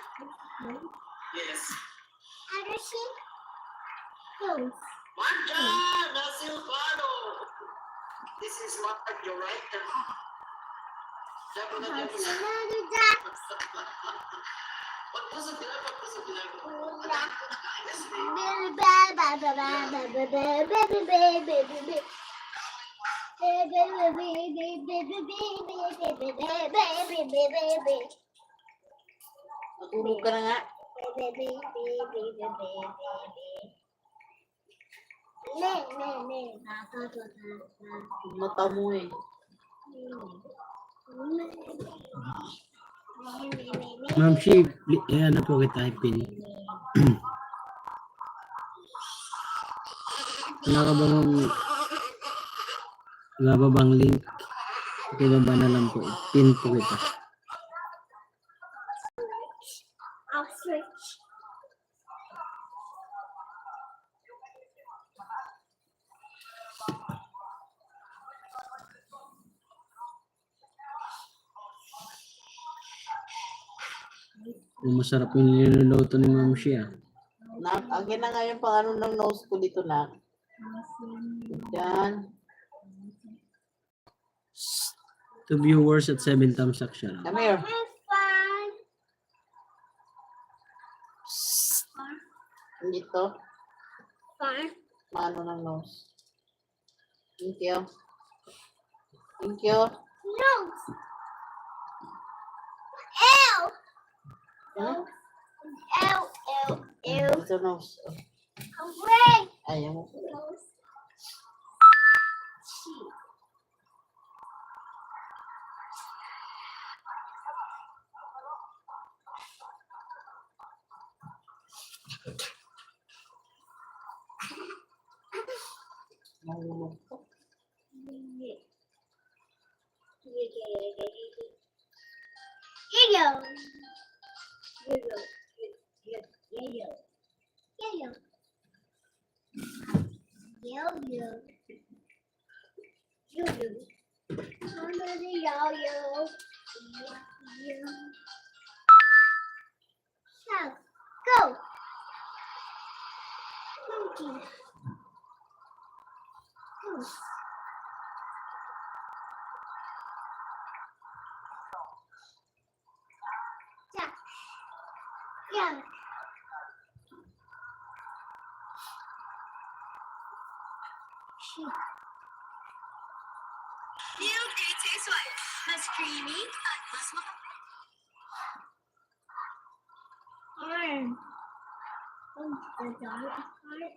Yes. Marta! Nasilvano! This is Marta, right? Dapat na dapat sa... Pagpasok nila, pagpasok nila. Natulog ka na nga. Mata mo eh. Ma'am Shi, ayan na po kita ipin. Wala ba bang link? Ibaba na lang po. Pin po kita. Masarap yung niluluto ni Ma'am Shi. Akin na nga yung pang ano ng nose ko dito na. Yan. 2 viewers at 7 thumbs up siya. Come here. Dito. Paano ng nose? Thank you. Thank you. Hmm? Dito nose. Ayaw mo. Nalulog ko. Go. Yeah. Milk Tea Taste White. Mas creamy at mas Arm. The dog are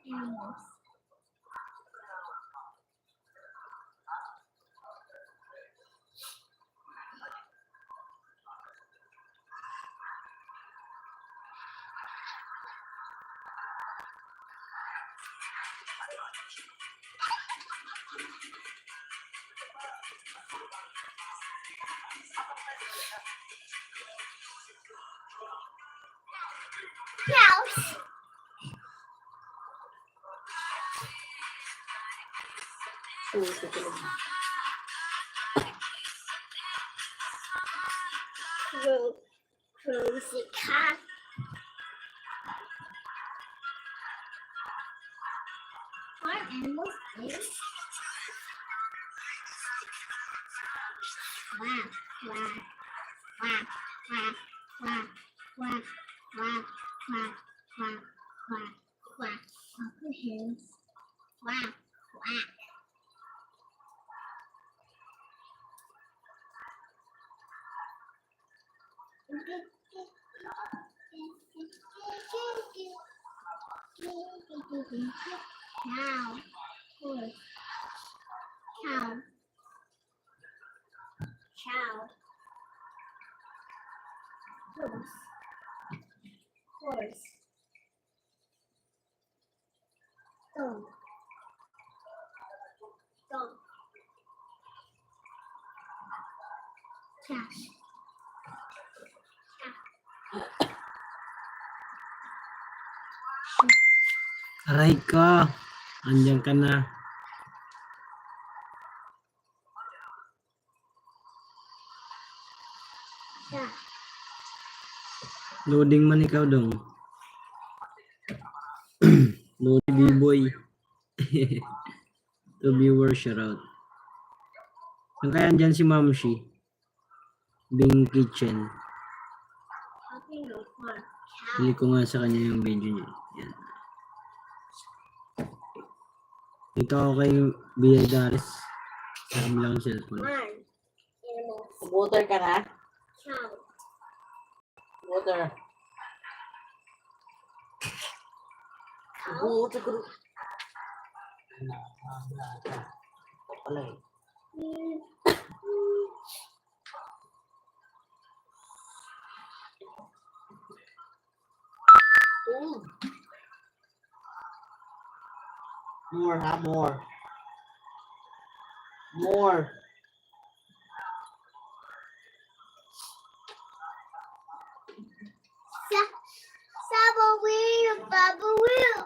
animals. Mouse. Rosie cat. What animals is? Wow, wow, wow, wow, wow, wow, wow, wow, wow, wow, wow. Uncle Hills. Wow, wow. Cow. Horse. Cow. Cow. Horse. Horse. Dog. Dog. Cat. Aray ka. Andiyan ka na. Cat. Loading man ikaw dong. Loading B-boy. 2 viewers shoutout. Saan kaya andyan si Mamshi? Bing Kitchen. Talking no fun. Bili ko nga sa kanya yung video niya. Yan. Dito ako kay B.I. Daris. Sabi lang ang cellphone. Barn. Animals. Water ka na? Cow. Water. Cow. Water ko. Wala eh. Ooh. More, ha? More. More. Saba wheel, Baba wheel.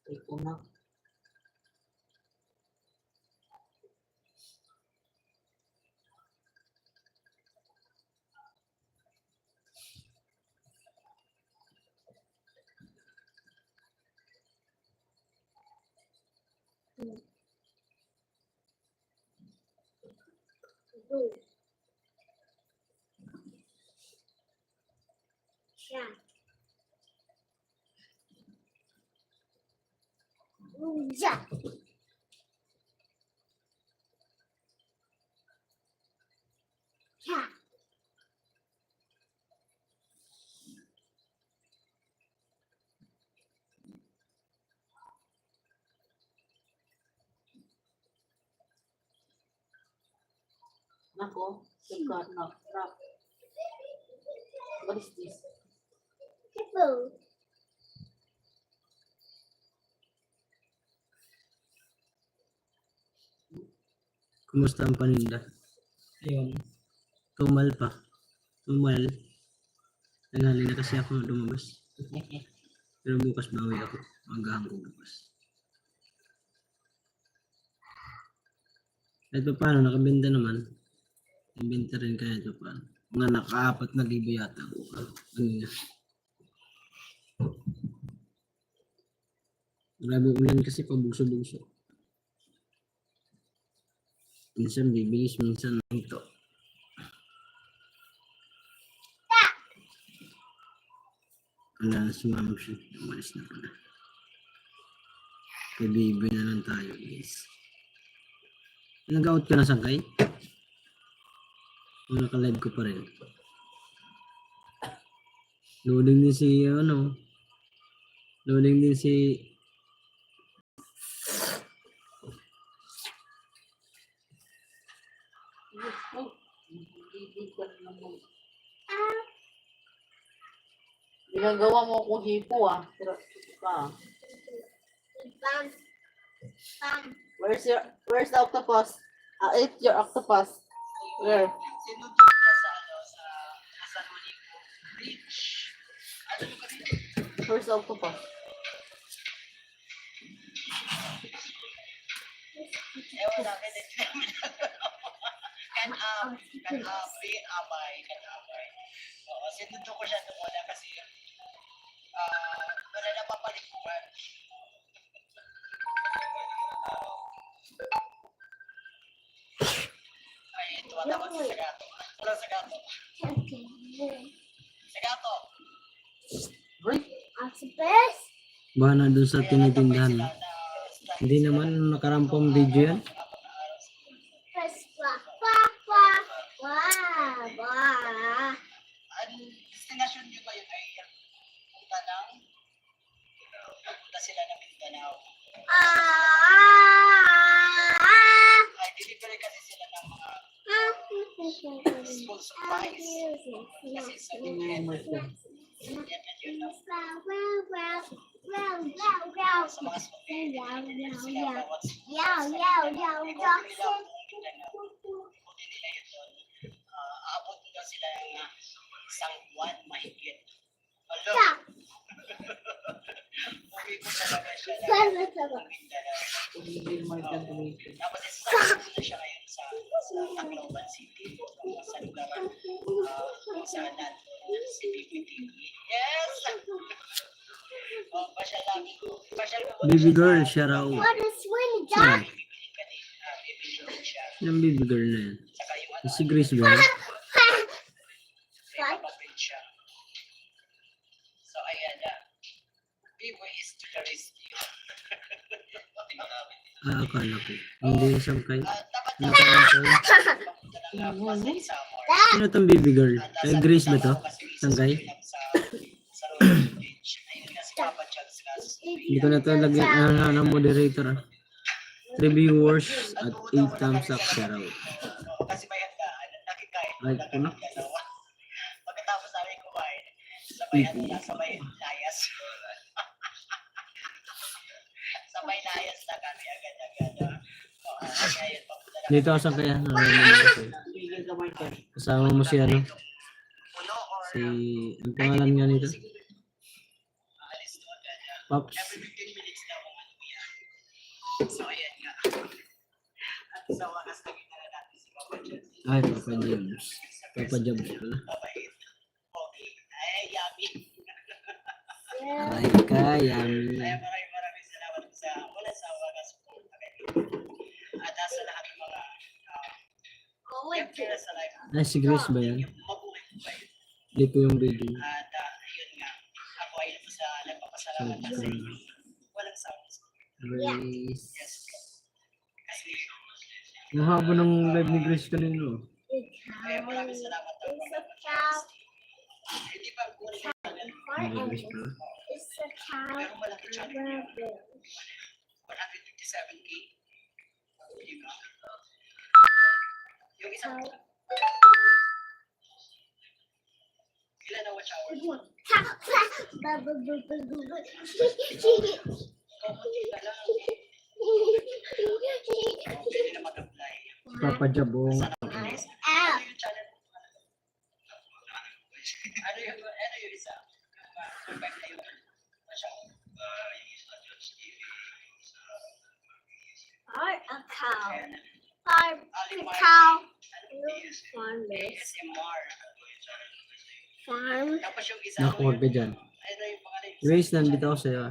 Ito na. Nako, sugar, no. What is this? Kumusta ang paninda? Ayun. Tumal pa. Tumal. Nangali na kasi ako lumabas. Pero bukas bawi ako. Magahan ko bukas. Kahit pa paano, nakabenta naman. Nabenta rin kaya ito pa. Mga naka-4 na libo yata. Kanina. Grabe ulan kasi pabuso-buso. Minsan bibilis, minsan ito. Wala na si Ma'am Shi. Umalis na pala. Kabibi na lang tayo, guys. Nag-out ka na sangkay? O naka-live ko pa rin? Loading din si, loading din si Ginagawa mo akong hipo Pero pa. Where's the octopus? I'll eat your octopus. Where? Sinuntok niya sa San Juanico Bridge. Ano yung kanina? Where's the octopus? Ewan namin, hindi namin abay. Oo, sinuntok ko siya noong una kasi wala na papalikuran. Ay, tumatawag sa Sagato. Walang Sagato. Sagato! baka na dun sa tinitindahan. Hindi naman nakarampong video yan. Ang destination nyo ba yun ay punta sila ng Mindanao. Ay, delivery kasi sila ng mga school supplies. Kasi sa yan. Sa mga school sila bawat puti nila yun doon. Aabot daw sila ng isang buwan mahigit. Alam. Uwi ko talaga siya ng Mindanao. Tapos isa siya ngayon sa Tacloban City. Sa lugar saan natin si PPTV. Yes! Pasyal lang. Baby girl siya raw. Saan? Yung baby girl na yan. Si Grace ba? So ayan na. B-boy is to the rescue. Akala ko. Hindi sangkay. Sino tong baby girl? Kay Grace ba to? Sangkay? Sa Royal Beach. Ayun nga si Papa Chugs. Hindi ko na ito lagyan ng moderator. 3 viewers at 8 thumbs up. Shout out. Kasi may nakikain. Like ko na. Pagkatapos namin kumain, sabay layas. Sabay layas na kami agad-agad. Ngayon, papunta na Dito ako sa kaya. Kasama mo si ano? Si, ang pangalan nga nito? Pops. every 15 minutes na umuwi. So, ayan nga. At sa wakas, nakita na natin si Papa James. Ay, Papa James. Papa James pala. Mabait. Okay. Ay, yummy. Ay, kayami. Kaya maraming salamat sa wala sa wakas po. At sa lahat ng mga na sa live. Ay, si Grace ba yan? Mabuhay po kayo. Hindi ko yung video. At ayun nga, ako ay nagpapasalamat sa inyo. Walang sound. Grace. Yes. Kasi, Ang haba ng live ni Grace kanino. kaya maraming salamat daw. Hindi pa po rin Ang Grace pala. pero malaki channel. 157K. Diba? Yung isang ilan na watch hours? Kamuti na lang. Pwede na mag-apply. Papa Jabong. Ano yung channel mo? Ano yung isa? Perfect na yun. Watch out. ASMR. Tapos yung isa, Naku, huwag ka dyan. ano yung pangalan? Grace, nandito ako sa'yo.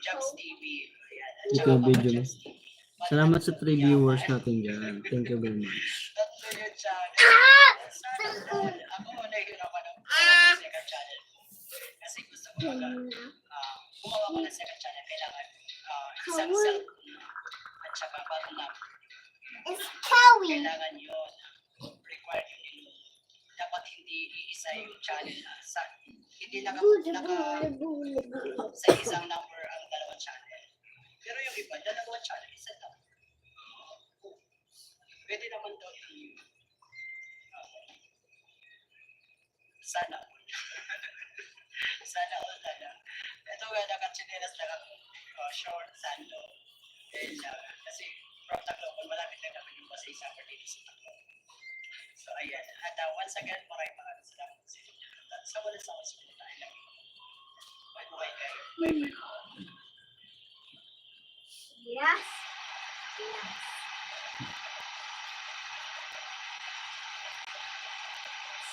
Jobs TV. Ayan. At Ito saka yung video mo. Jobs TV. Salamat sa 3 viewers natin dyan. Thank you very much. Tatlo yung channel. Sana all. Ako nahihirapan ako sa second channel ko. Kasi gusto ko gumawa ko ng second channel. Kailangan isang cell at saka bagong number. Kailangan yun. Required yun. Dapat hindi iisa yung channel. Hindi sa isang number ang dalawang channel. Pero yung iba, dalawang channel, isa lang. Pwede naman daw yung sana all. Sana all na lang. Ito nga, nakachinelas lang ako. Short, sando. Kasi from Tacloban, malapit lang naman yung bus sa dito sa Tacloban. So, ayan. At once again, maraming salamat sa inyo. At sa wala sa hospital tayo lang. Bye-bye kayo. Bye-bye. Yes.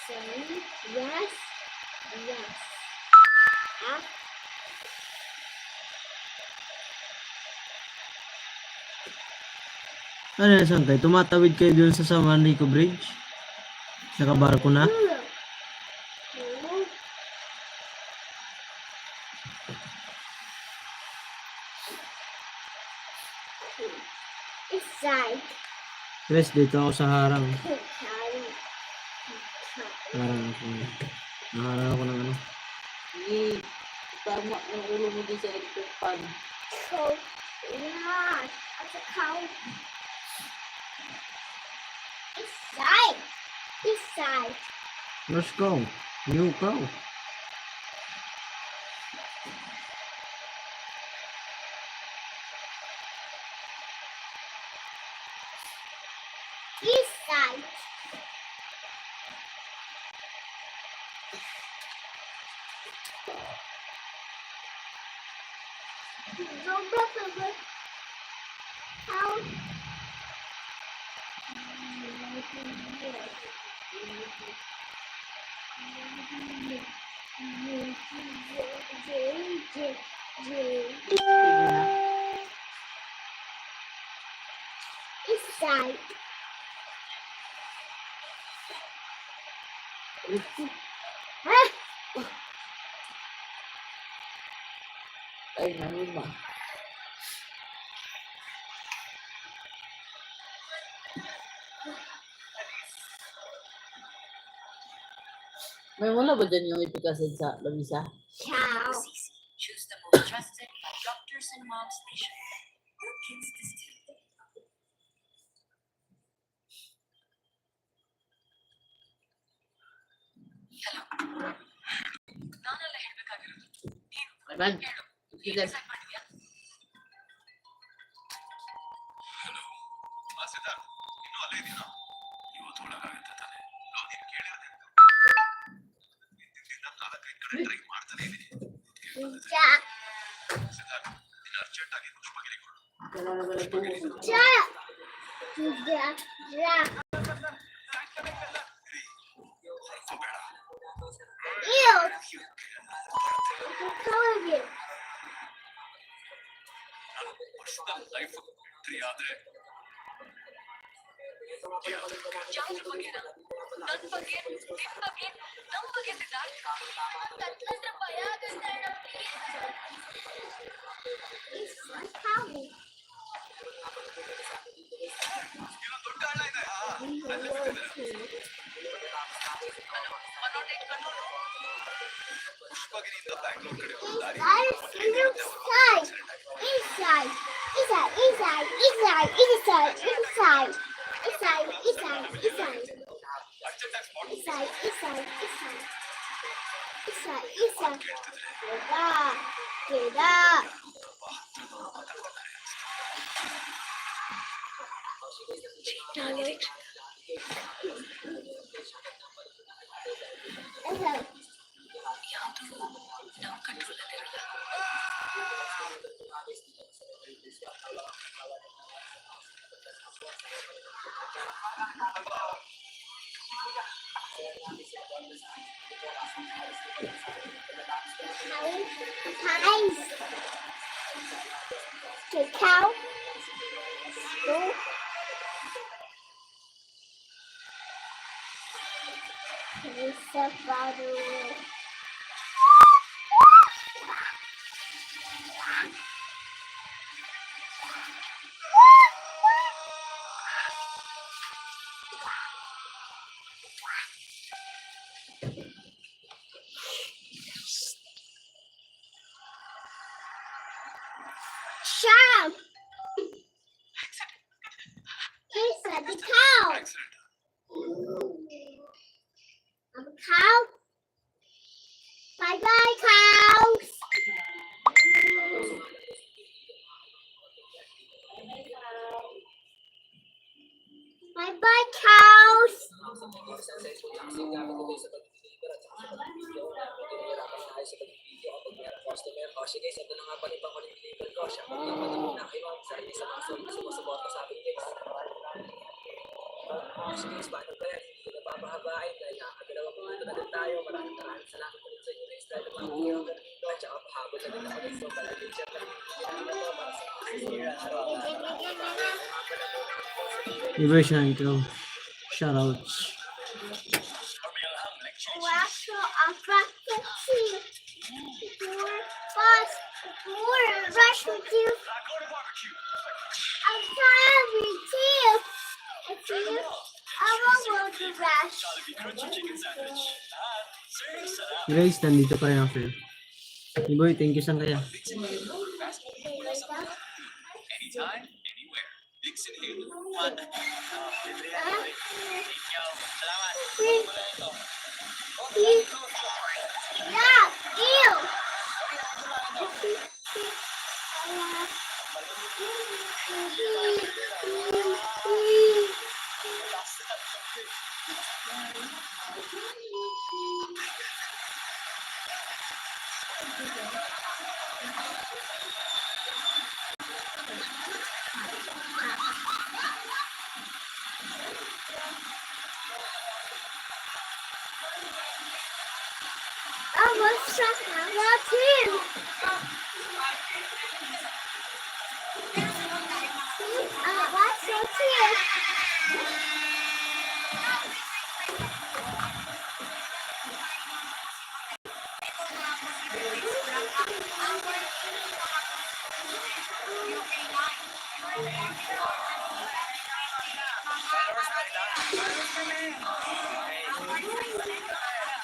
Say yes. Yes. Huh? Ano na saan kayo? Tumatawid kayo dun sa San Manrico Bridge? Nakabarko na? Inside. Grace, dito ako sa harang. Sorry. Harang ako. Naharang ako ng ano. Tama ng ulo mo din sa electric fan. So, yeah. At the cow. Inside. Inside. Let's go. You go. Inside. Go back. How? Inside. Ah! Ay, nalima. May wala ba dyan yung ipikasin sa lamisa? Cow. Choose the most Trusted by doctors and moms nationwide. Wilkins Distillery. ನಾನೆಲ್ಲ ಹೇಳ್ಬೇಕಾಗಿರೋದು ನೀನು Bye, ಹೇಳು Sige. Decide ಮಾಡಿದ್ಯಾ ಇನ್ನೂ ಅಲ್ಲೇ ಇದೀನಾ ಇವತ್ತು ಒಳಗಾಗುತ್ತೆ ತಾನೆ ನೀನು ಕೇಳಿರೋದೆ ಇಂದಿನಿಂದ 4-5 ಕಡೆ ಟ್ರೈ ಮಾಡ್ತಾನೆ ಇದೀನಿ ಸಿದ್ಧಾರ್ಥ ನೀನು ಅರ್ಜೆಂಟ್ ಆಗಿ ಪುಷ್ಪಗಿರಿ ಕೊಡು ವರ್ಷದ ಲೈಫ್ ಎಂಟ್ರಿ ಆದ್ರೆ ಯಾವ್ದ್ರ ಬಗ್ಗೆನಾ ನನ್ ಬಗ್ಗೆ ನಿಮ್ ಬಗ್ಗೆ ನಮ್ ಬಗ್ಗೆ ಸಿದ್ಧಾರ್ಥ ಕತ್ಲಂದ್ರೆ ಭಯ ಆಗುತ್ತೆ ಅಣ್ಣ ಇನ್ನೊಂದು ದೊಡ್ಡ ಹಳ್ಳ ಇದೆ ಅಲ್ಲಿ ಪುಷ್ಪಗಿರಿಯಿಂದ ಬ್ಯಾಂಗ್ಳೂರ್ ಕಡೆ ಒಂದು ದಾರಿ ಅರ್ಜೆಂಟ್ ಆಗಿ ಸ್ಪಾಟ್ ಯಾವ್ದು ನಮ್ ಕಂಟ್ರೋಲ್ ಅಲ್ಲಿರಲ್ಲ Cow. Shut up! He said the cow. Accident I'm a cow. Bye bye, cows. Bye bye, cows. Sige, sa na nga pala yung pang-deliver ko. Siya ang na kayo sa isa mga sumusuporta sa ating tips. Sige, paano ba yan? Hindi ko napapahabain dahil nakakagalawa ko dito na din tayo. Maraming salamat ulit sa inyo na style ng mga video. At saka pahabol na din ako dito. Palagay siya na para sa Diversion ko. Shoutouts. Wash a bucket tea. Bus, rush with you. I'm tired with you. If you, I won't go to rush. Guys, nandito pa rin ako. Boy, thank you sang kaya. anytime, anywhere. Dixon Hill. One. Yeah, ew. I was stuck now too. I was so too.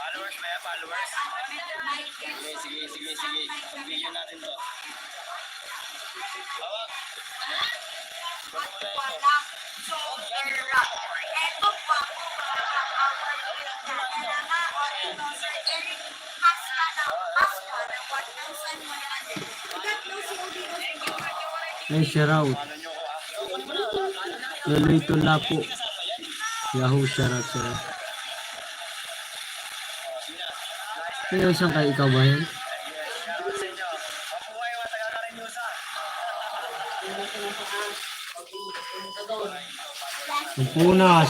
Followers ba yan? Followers? Sige. Video natin to. Hawak. Walang sobra. Eto pa ito Sir Eric Haska na 1,000 mo yan. Tatlo si Odino. Ay, shoutout. Lolito Lapo. Yahoo, shoutout sa'yo. Kaya isang kay ikaw ba yan? Punas.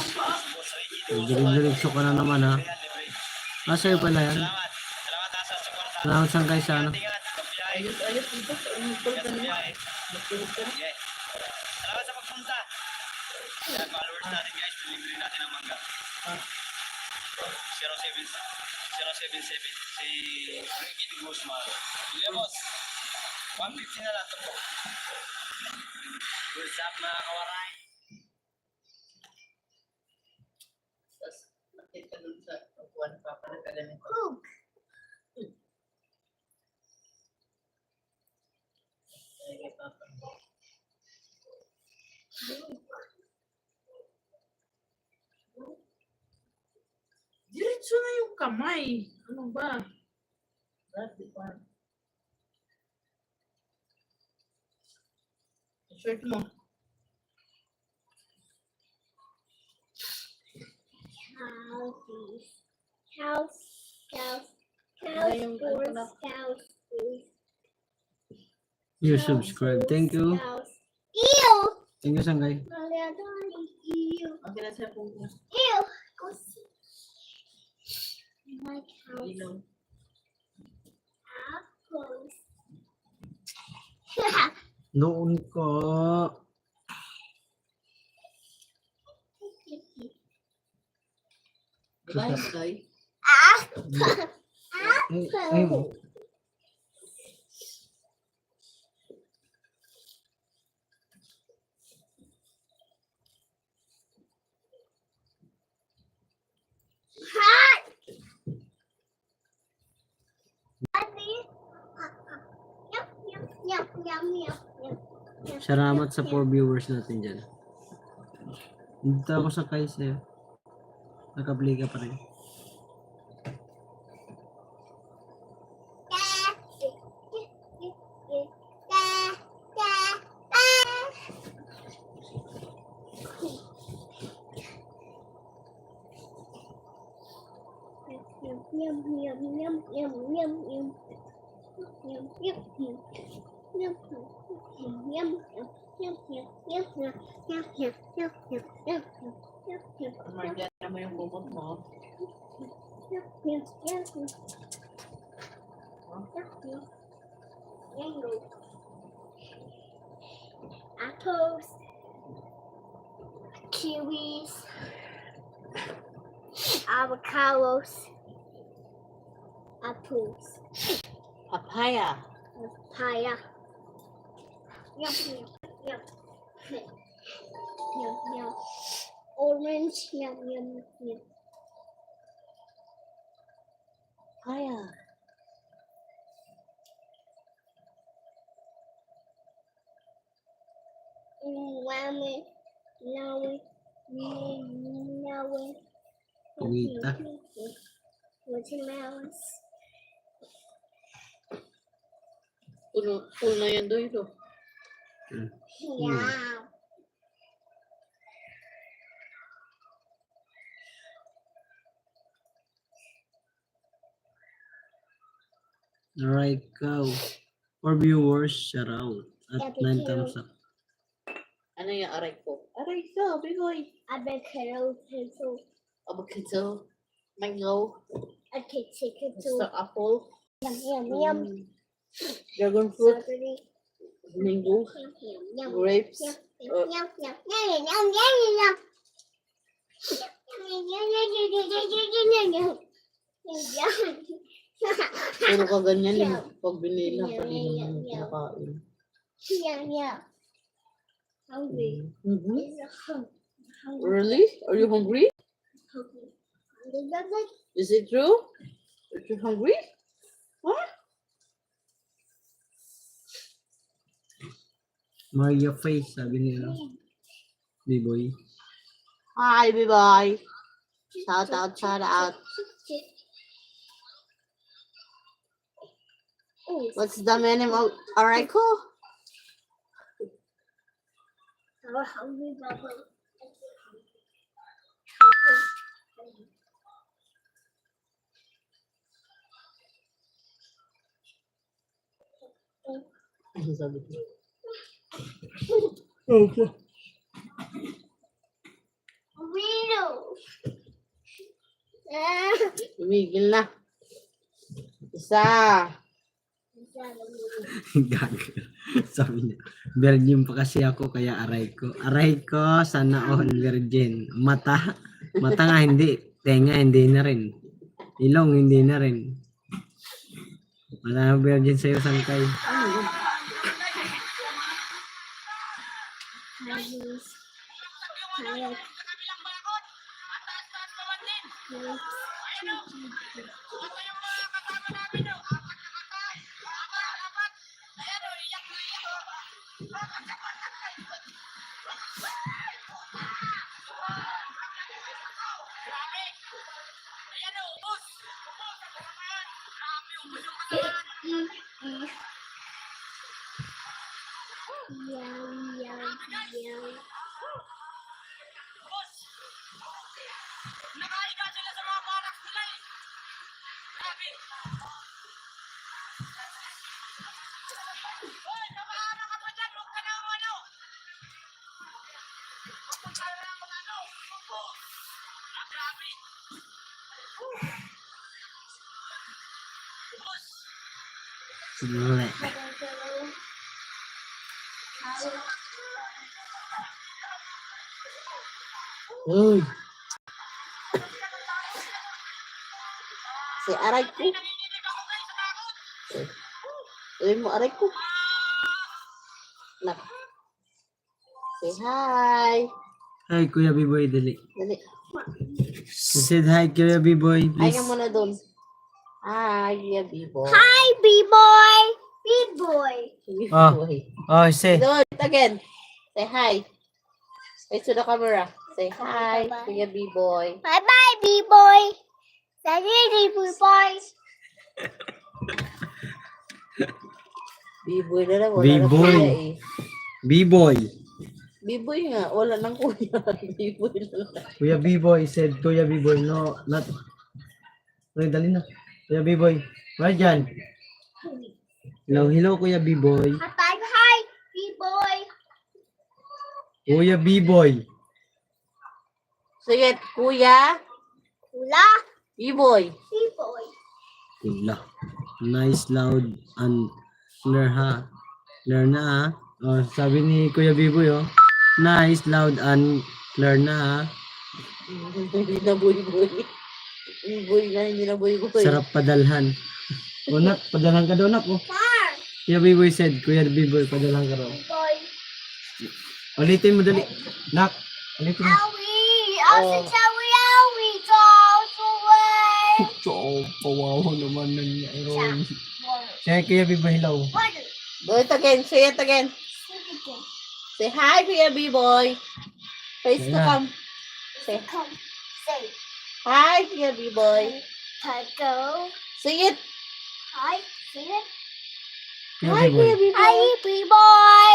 Diretso ka na naman ha. Sa'yo pala yan. Salamat saan kayo sa ano. Ayos dito. Salamat sa pagpunta. Yan, followers natin guys, delivery natin ang mangga. 077 si Ricky de Guzman. Lemos, 150 na lang ito po. What's up mga kawaray? Tapos, nakita dun sa upuan pa pala ka ganito. Sige, papa. Diretso na yung kamay. Ano ba? Dati pa. Shirt mo. Cows, Ayun, cows, ano cows, You subscribe. Thank you. cows. Ew! Thank you, Sangay. Ew! Okay na siya po. Ew! Go see. My cows Ilaw. apples. Noon ko. Diba yung guy? Ay, Hot! Yum. salamat sa 4 viewers natin dyan. Dito ako sa Kaise. Nakabli ka pa rin. Margana mo yung kumot mo. Apples, kiwis, avocados, apples, Papaya. papaya. Yum. Orange, yum. Papaya. Pugita. Watermelons. Puno na yan doon ito. Yeah. Alright, go. For viewers, shout out. At 9 thumbs up. Ano yung aray ko? Aray ko, bigoy. Avocado, pencil, Avocado. Mango. a chicken, Gusto apple. yum. Dragon fruit. Strawberry, Mango. yum. Grapes. Yum. Puro ka ganyan yung pag binila pa din naman kinakain. Hungry. Mhm. Hungry. Really? Are you hungry? Is it true? Are you hungry? Maria face, sabi niya. B-boy. Hi, B-boy. Shout out, shout out. What's the meaning of Araiko? Ano sabi ko? Okay. Tumigil na. Isa. Gag. Sabi niya, virgin pa kasi ako kaya aray ko. Aray ko, sana all virgin. Mata nga hindi. Tenga hindi na rin. Ilong hindi na rin. Wala na virgin sa'yo, Sangkay. Nakahiga sila sa mga barak nila eh. Grabe. Hoy, nabahala ka pa dyan. Huwag ka na umano. Huwag ka na umano. Grabe. Boss. Sige. Uy. Si aray ko. Sabi mo, aray ko. Nak. Say hi. Hi, Kuya B-boy, dali. Dali. Said hi, Kuya B-boy, Hi please. ka muna doon. Hi, yeah, B-boy. Hi, B-boy! B-boy! B-boy. Oh, say. Do it again. Say hi. Face to the camera. Say hi, Kuya B-boy. Bye-bye, B-boy! Daddy, B-boy! B-boy na lang. Wala B-boy. na kuya eh. B-boy. B-boy nga. Wala nang kuya. B-boy lang. Kuya B-boy said, Kuya B-boy, no, not. Uy, dali na. Kuya B-boy. Right dyan. Hello, hello, Kuya B-boy. Hi, B-boy! Kuya B-boy. Sige, kuya. Hula, B-boy. B-boy! Wala. Nice, loud, and clear ha. Clear na ha. Oh, sabi ni Kuya B-boy, oh. Nice, loud, and clear na ha. Hindi na boy-boy. B-boy na, hindi na boy-boy. Sarap padalhan. O nak, padalhan ka daw nak, oh. Far! Kuya B-boy said, Kuya B-boy, padalhan ka raw. B-boy! Ulitin mo dali. Nak, ulitin mo. Owie! Owie! Owie! Goes away! So, pawawa naman na niya. Sige, Kuya B-boy, hello. Do it again. Say it again. Say hi, Kuya B-boy. Face to Yeah. come. Say Come, say, hi, Kuya B-boy. Taco. Say it. Hi, say it. Kuya Hi, B-boy. Kuya B-boy. Hi, B-boy!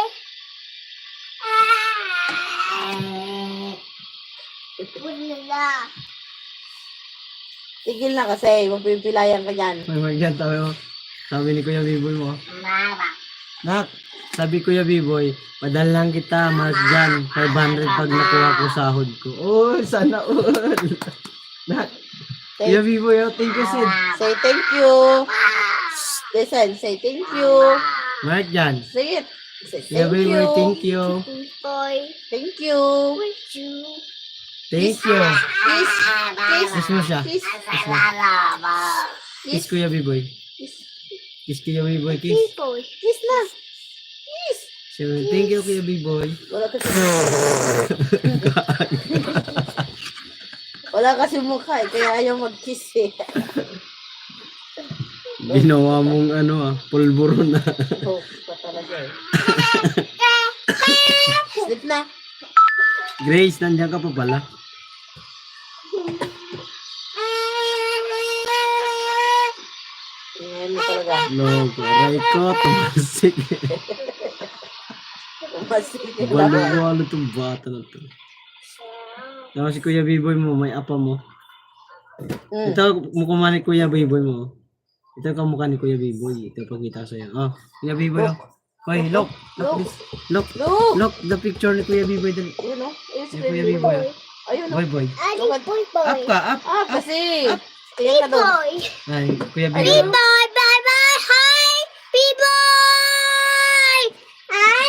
Wala. Tigil na kasi. Magpipilayan ka niyan. May magyan tayo. Sabi ni Kuya B-boy mo. Mama. Nak, sabi Kuya B-boy, padalhan kita, mas dyan. 500 pag nakuha ko sahod ko. Oh, sana all. Nak, Kuya B-boy, oh, thank you, Sid. Say thank you. Listen, say thank you. Mark dyan. Say it. Say Kuya thank B-boy, you. thank you. Boy, Thank you. with you. Thank you. Kiss. Kiss. Kiss mo siya. Kiss. Kiss mo. Kiss Kiss. Kuya B-boy. Kiss. Kiss Kuya B-boy, kiss. B-boy. Kiss na. Kiss. Sabi, thank you Kuya B-boy. Wala kasi. Wala kasi mukha eh. Kaya ayaw mag-kiss eh. Ginawa mong pulburo na. Oh, pa talaga eh. Sleep na. Grace, nandiyan ka pa pala. Tingnan mo talaga. Loko, aray ko, tumasik. Masigil lang. Balo-balo itong bata na to. Tapos si Kuya Biboy mo, may apa mo. Ito, mukha ni Kuya Biboy mo. Ito ka mukha ni Kuya Biboy. Ito pakita ko sa'yo. Oh, Kuya Biboy. Hoy, look. Look. Look, the picture ni Kuya Biboy. Dali. Ayun o. Ayun si Si Kuya Kuya Biboy. Biboy. Ayun o. Boy, boy. Boy, Up ka, up. Kasi. Tingnan ka doon. boy. Ay, Kuya Biboy. Boy, bye bye. Hi, B-boy. Hi,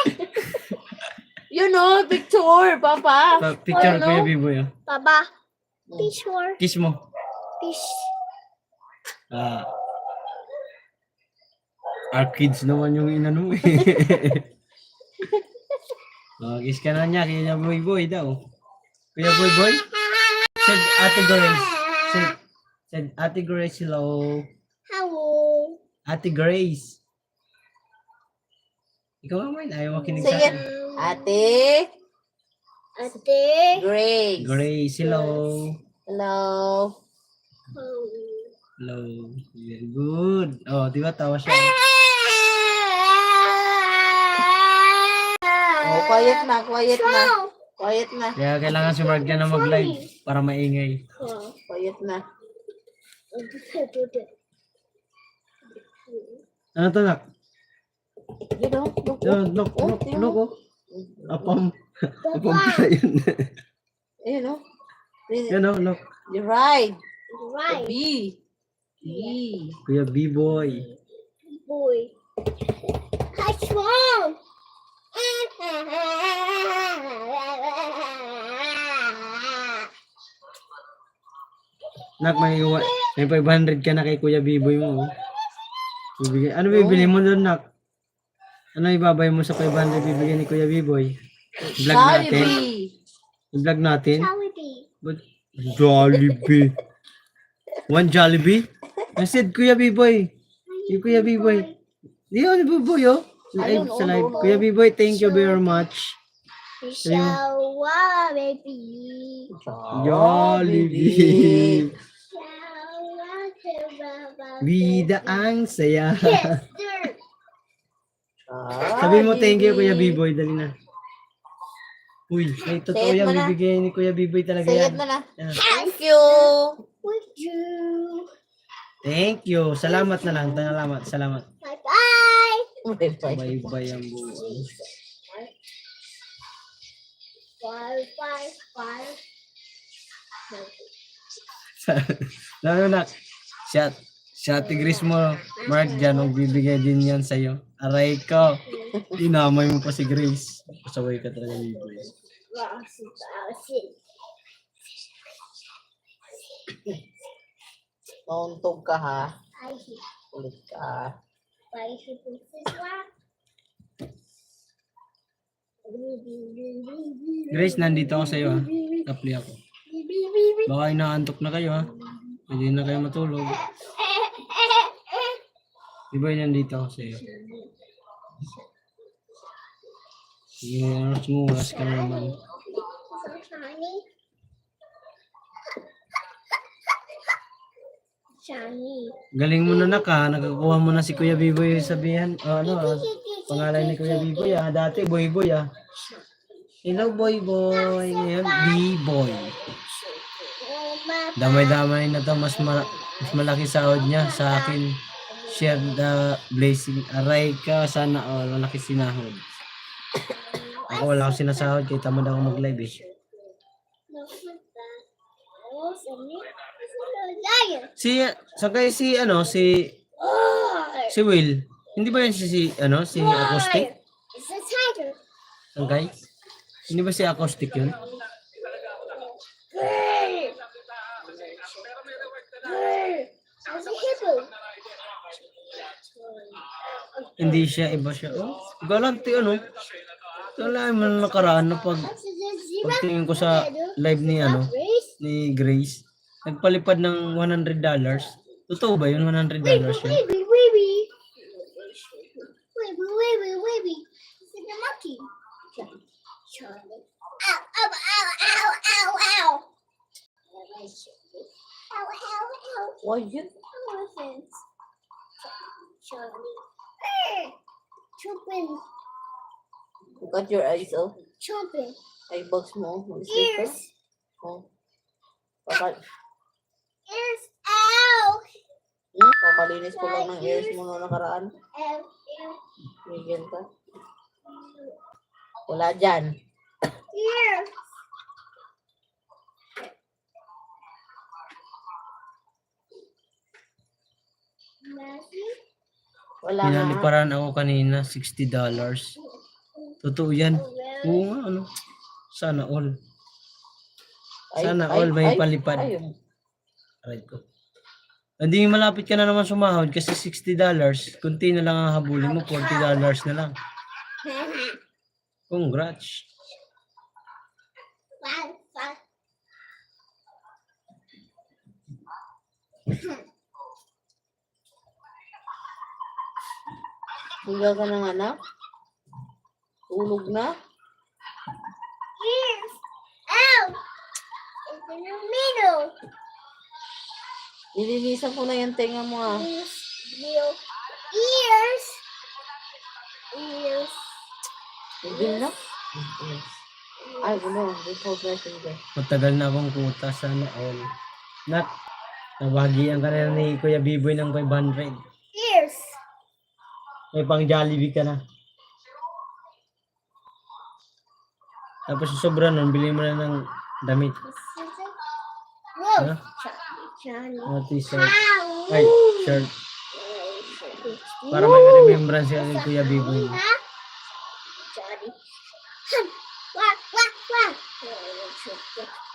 Yun o, picture, papa. Picture ni Ano? Kuya Biboy. Oh. Papa. Be sure. Kiss mo. Fish. Our kids naman yung inano eh. Kiss ka na niya, Kuya Boy Boy daw. Kuya Boy Boy? Said Ate Grace. Said Ate Grace, hello. Hello. Ate Grace. Ikaw naman, ayaw makinig sa Sige. akin. Ate. Ate. Grace. Grace, hello. Hello. Hello. Very good. Oh, di ba tawa siya? Oh, quiet na, quiet na. Quiet na. Kaya kailangan si Mark na mag-live para maingay. Quiet na. Ano to, Nak? Yun o. Look, Look, tingnan mo. look. Apam. Apam pala yun. Ayun o. Yan o, look. You're right. Right. B. B. Kuya B-Boy. Boy. What's wrong? Nak, may 500 ka na kay Kuya B-Boy mo. Oh. Ano bibili mo doon, Nak? Ano ibabay mo sa 500 bibigyan ni Kuya B-Boy? Vlog natin. Jollibee. Vlog natin. Jollibee. But, Jollibee. One Jollibee? I said Kuya B-Boy. Yung Kuya B-Boy. Di yun, B-Boy, oh. Live sa live. Kuya B-Boy, thank you very much. Jollibee. Jollibee. Bida ang saya. Sabi mo thank you, Kuya B-Boy. Dali na. Uy, ay totoo Say it yan. mo na. Bibigyan ni Kuya B-Boy talaga Say yan. it na na. Yan. Thank you. Would you? Thank you. Salamat na lang. Salamat. Bye-bye. Bye-bye ang buwan. Bye-bye. Bye. Lalo na. Si Ate Grace mo, Mark, dyan, magbibigay din yan sa'yo. Aray ko. Inamay mo pa si Grace. Pasaway ka talaga ni Grace. Nauntog ka ha. I hate Ulit ka. Grace, nandito ako sa'yo ha. Tapli ako. Baka inaantok na kayo ha. Hindi na kayo matulog. Diba nandito ako sa'yo? Sige, sumuwas ka na naman. Galing mo na naka, nakakuha mo na si Kuya Biboy sabihan, pangalan ni Kuya Biboy dati Boy Boy Hello Boy Boy, ngayon B-Boy. Damay-damay na to, mas malaki sahod niya sa akin. Share the blessing. Aray ka, sana malaki sinahod. Ako wala akong sinasahod, kaya tamad ako mag-live eh. Sakay si Will. Hindi ba yan si Acoustic? It's a tiger. Sakay? Hindi ba si Acoustic yun? It's a hippo. Hindi siya, iba siya. Galanti Wala man nakaraan na pagtingin ko sa live ni Grace. Nagpalipad ng $100. Totoo ba yun? $100 siya? Wait. Quiet. Elephants. Charlie. Chomping. Look at your eyes, oh. Chomping. Eyeballs mo. Mag-sleep ka. Ears. Oh. Papa, Ears out. papalinis ko lang ng ears mo noong nakaraan. Ew. Bigyan ka. Wala dyan. Ears. Messi. Wala nga. Pinaliparan ako kanina, $60. Totoo yan. Oo nga, ano. Sana all. Sana all may palipad. Ayun. Aray ko. Hindi malapit ka na naman sumahod kasi $60. Kunti na lang ang habulin mo, $40 na lang. Congrats. Fun, fun. Higa ka ng anak. Tulog na. Ears out. It's in the middle. Nilinisan ko na yung tenga mo ah. Ears. Ears. Ears. Hindi na. Ay, ano. Default version ka. Matagal na akong kuta, sana all. Nak, nabahagian ka na ni Kuya Biboy ng 500. Ears. May pang Jollibee ka na. Tapos yung sobra nun, bili mo na ng damit. Whoa. Huh? Johnny. Mga t-shirt. Ow. Ay, shirt. Para may remembrance yan ni Kuya Biboy. Johnny. Wah, wah, wah.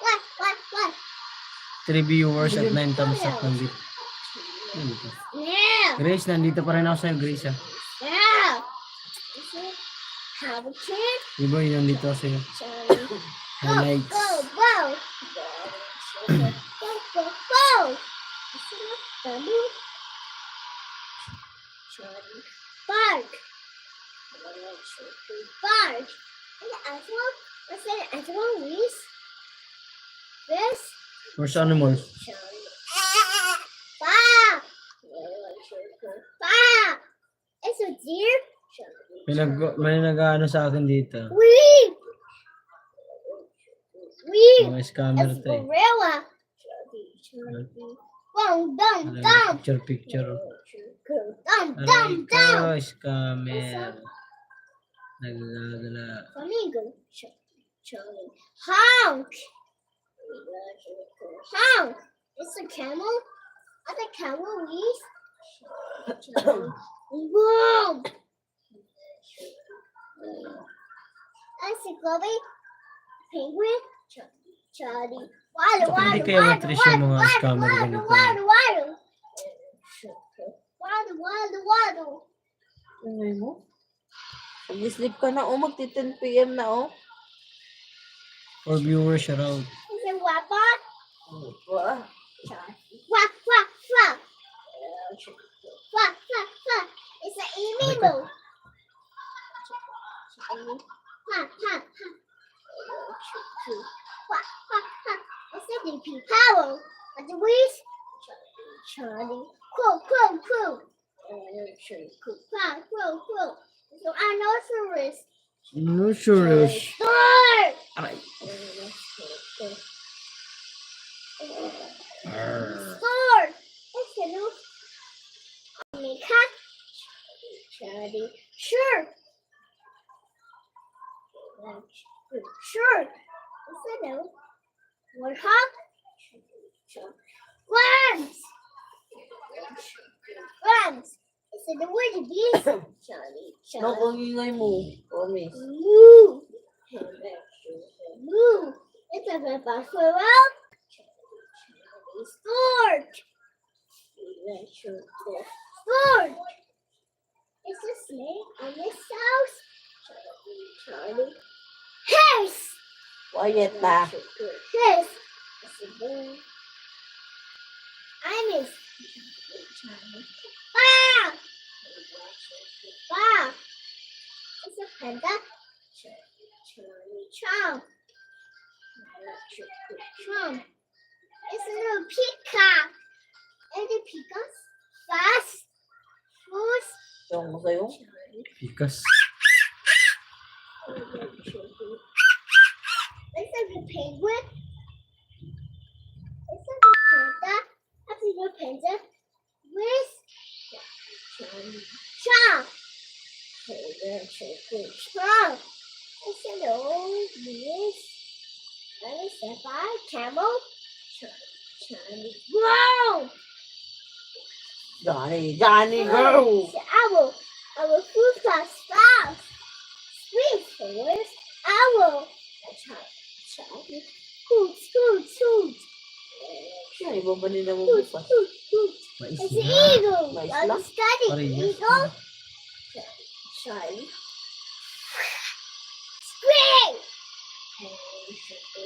Wah, wah, wah. 3 viewers at 9 thumbs up nandito. Yeah. Grace, nandito pa rin ako sa'yo, Grace ah. Yeah. Have a kid. Biboy, nandito ako sa'yo. Johnny. Highlights. Go, go. Go, go, go. Johnny. Johnny. Bark. Bark. And the animal. What's that animal? This. This. Where's animals? Johnny. Bark. Bark. It's a deer. Johnny. May nag-ano sa akin dito. Wee. Wee. Mga scammer It's to eh. gorilla. Boom, dum, dum. Picture. Dum, Aray dum, dum. ko, scammer. Nagagala. Flamingo. Charlie. Honk. Honk. It's a camel. Are the camel leaves? Boom. That's a globby. Penguin. Charlie. Water, Baka hindi water, kaya water, matris yung mga water, scammer water, ganito. water, water. Water, water, water. Ano mo? Mag-sleep ka na oh. Magti-10 p.m. na oh. 4 viewers, shout out. Is it water? Wah. Wah, wah, wah. Wah, wah, wah. It's an email. Ha, ha, ha. Wah, wah, wah. It's a DP power. At the waist. Charlie. Cool, cool, cool. Wow, cool, cool. So I know service. No sure. Store. Aray. Store. It's a new. Mika. Charlie. Sure. Sure. It's a new. Warthog. Worms. Worms. It's a new word of these. Charlie. No, Charlie. kung ingay mo. Promise. Moo. Moo. It's a buffalo. Stork. Stork. It's a snake on this house. Charlie. Horse. Quiet na. Horse. It's a bird. I miss. Charlie. Ah! Ah! It's a panda. Charlie Chomp. Chomp. It's a little peacock. And the Picas. Fast. Foods. Yung mo sa'yo. Pikas. Let's have the penguin. Let's have the panda. Let's have the panda. With Chomp. Chomp. Let's have the old with. Let's have a camel. Chomp. Wow! Johnny, go! Owl. Our food plus fast. Sweet forest. Owl. Hoot. Ay, iba ba nila mo Hoot. pa? Mais It's an na. eagle. Mais I'm lang? studying Parehas. eagle. Charlie. Spring.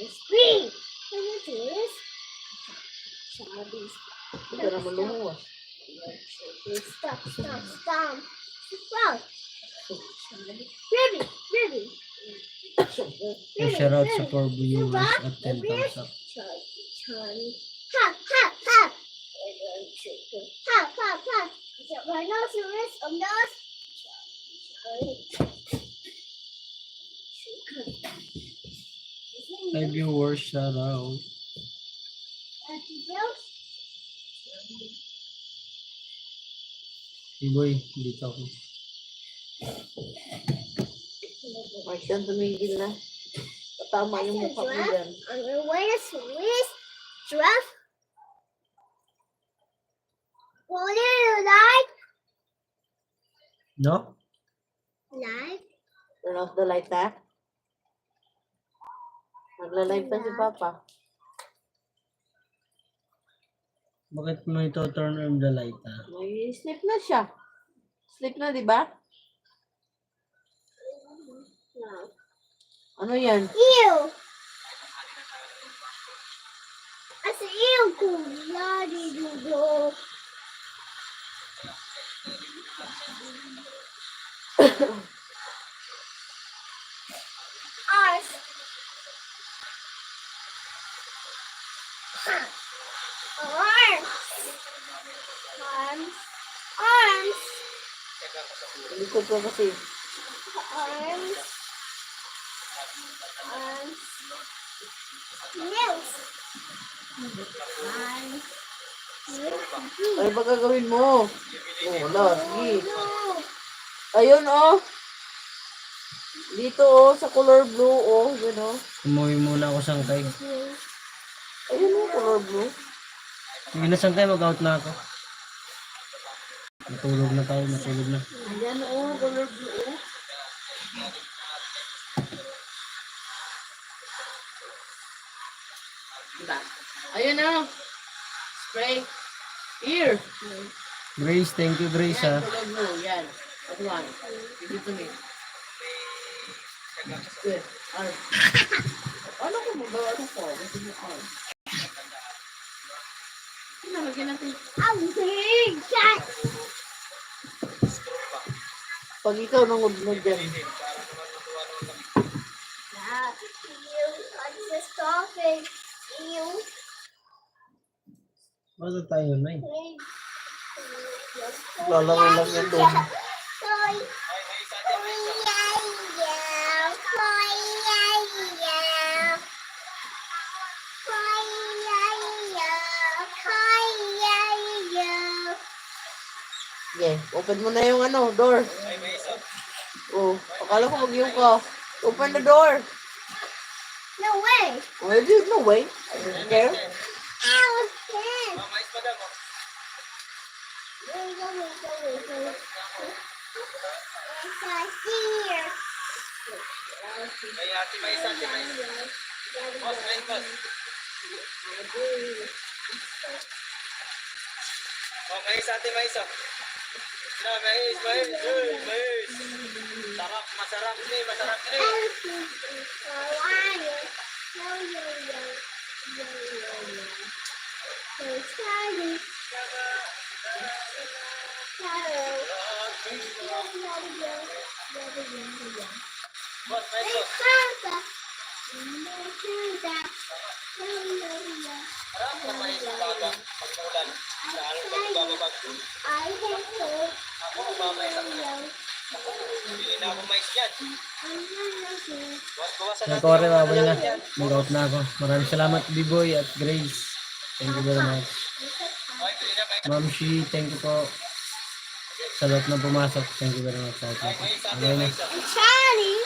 Spring. And it is Charlie's. Hindi ka naman lumuwas. Stop. Ribby. Yung shoutout sa 4 viewers at 10 thumbs up. Charlie. Ha. Is it rhinoceros or nose? Hi viewers, shoutout. Hey boy, dito ako. Mark yan, tumigil na. Tama yung mukha mo dyan. I'm gonna wear a Swiss giraffe. What do you like? No? Like? Turn off the light, ha? Nagla-live pa si Papa. Bakit mo ito turn on the light ha? May sleep na siya. Sleep na, di ba? No. Ano yan? Ew! I said ew, bloody. Arms. Arms. Likod ko kasi. Arms. Nails. Arms. Ano ba gagawin mo? Oh, wala. Sige. No. Ayun, oh. Dito, oh. Sa color blue, oh. Yun, oh. Umuwi muna ako sangkay. Ayun, oh. Color blue. Sige na sangkay, mag-out na ako. Matulog na tayo, matulog na. Ayan, oh. Color blue, oh. Diba? Ayun, oh. Spray. Here. Grace, thank you Grace Yan, ha. color blue. Yan. That one. Give it to me. Good. Arm. Ano ko magawa ito for? Ito yung arm. Lagyan natin. I'm big cat. Pag ikaw nangudnod dyan. Yeah. You touch the starfish. You. Ano tayo na eh? Lalaro lang yan doon. Yeah, open mo na yung ano, door. Oh, akala ko mag-yung ka. Open the door. No way. Well, there's no way. There. Allison. Wait. It's right here. Mais, ate mais. Na, mais. Masarap ni. Boss, mais. Harap na mais. umaga, pag umulan, lalo na bababag. I can hold Ako, mamaya bili na ako mais dyan. Bawas-bawasan Mga natin kore, yung babay na. dyan. Mag-out na ako. Maraming salamat, B-Boy at Grace. Thank you very much. Okay, bili na kayo. Ma'am Shi, thank you po. Sa lahat na pumasok. Thank you very much. Okay, mais Okay ate, na. mais. Charlie.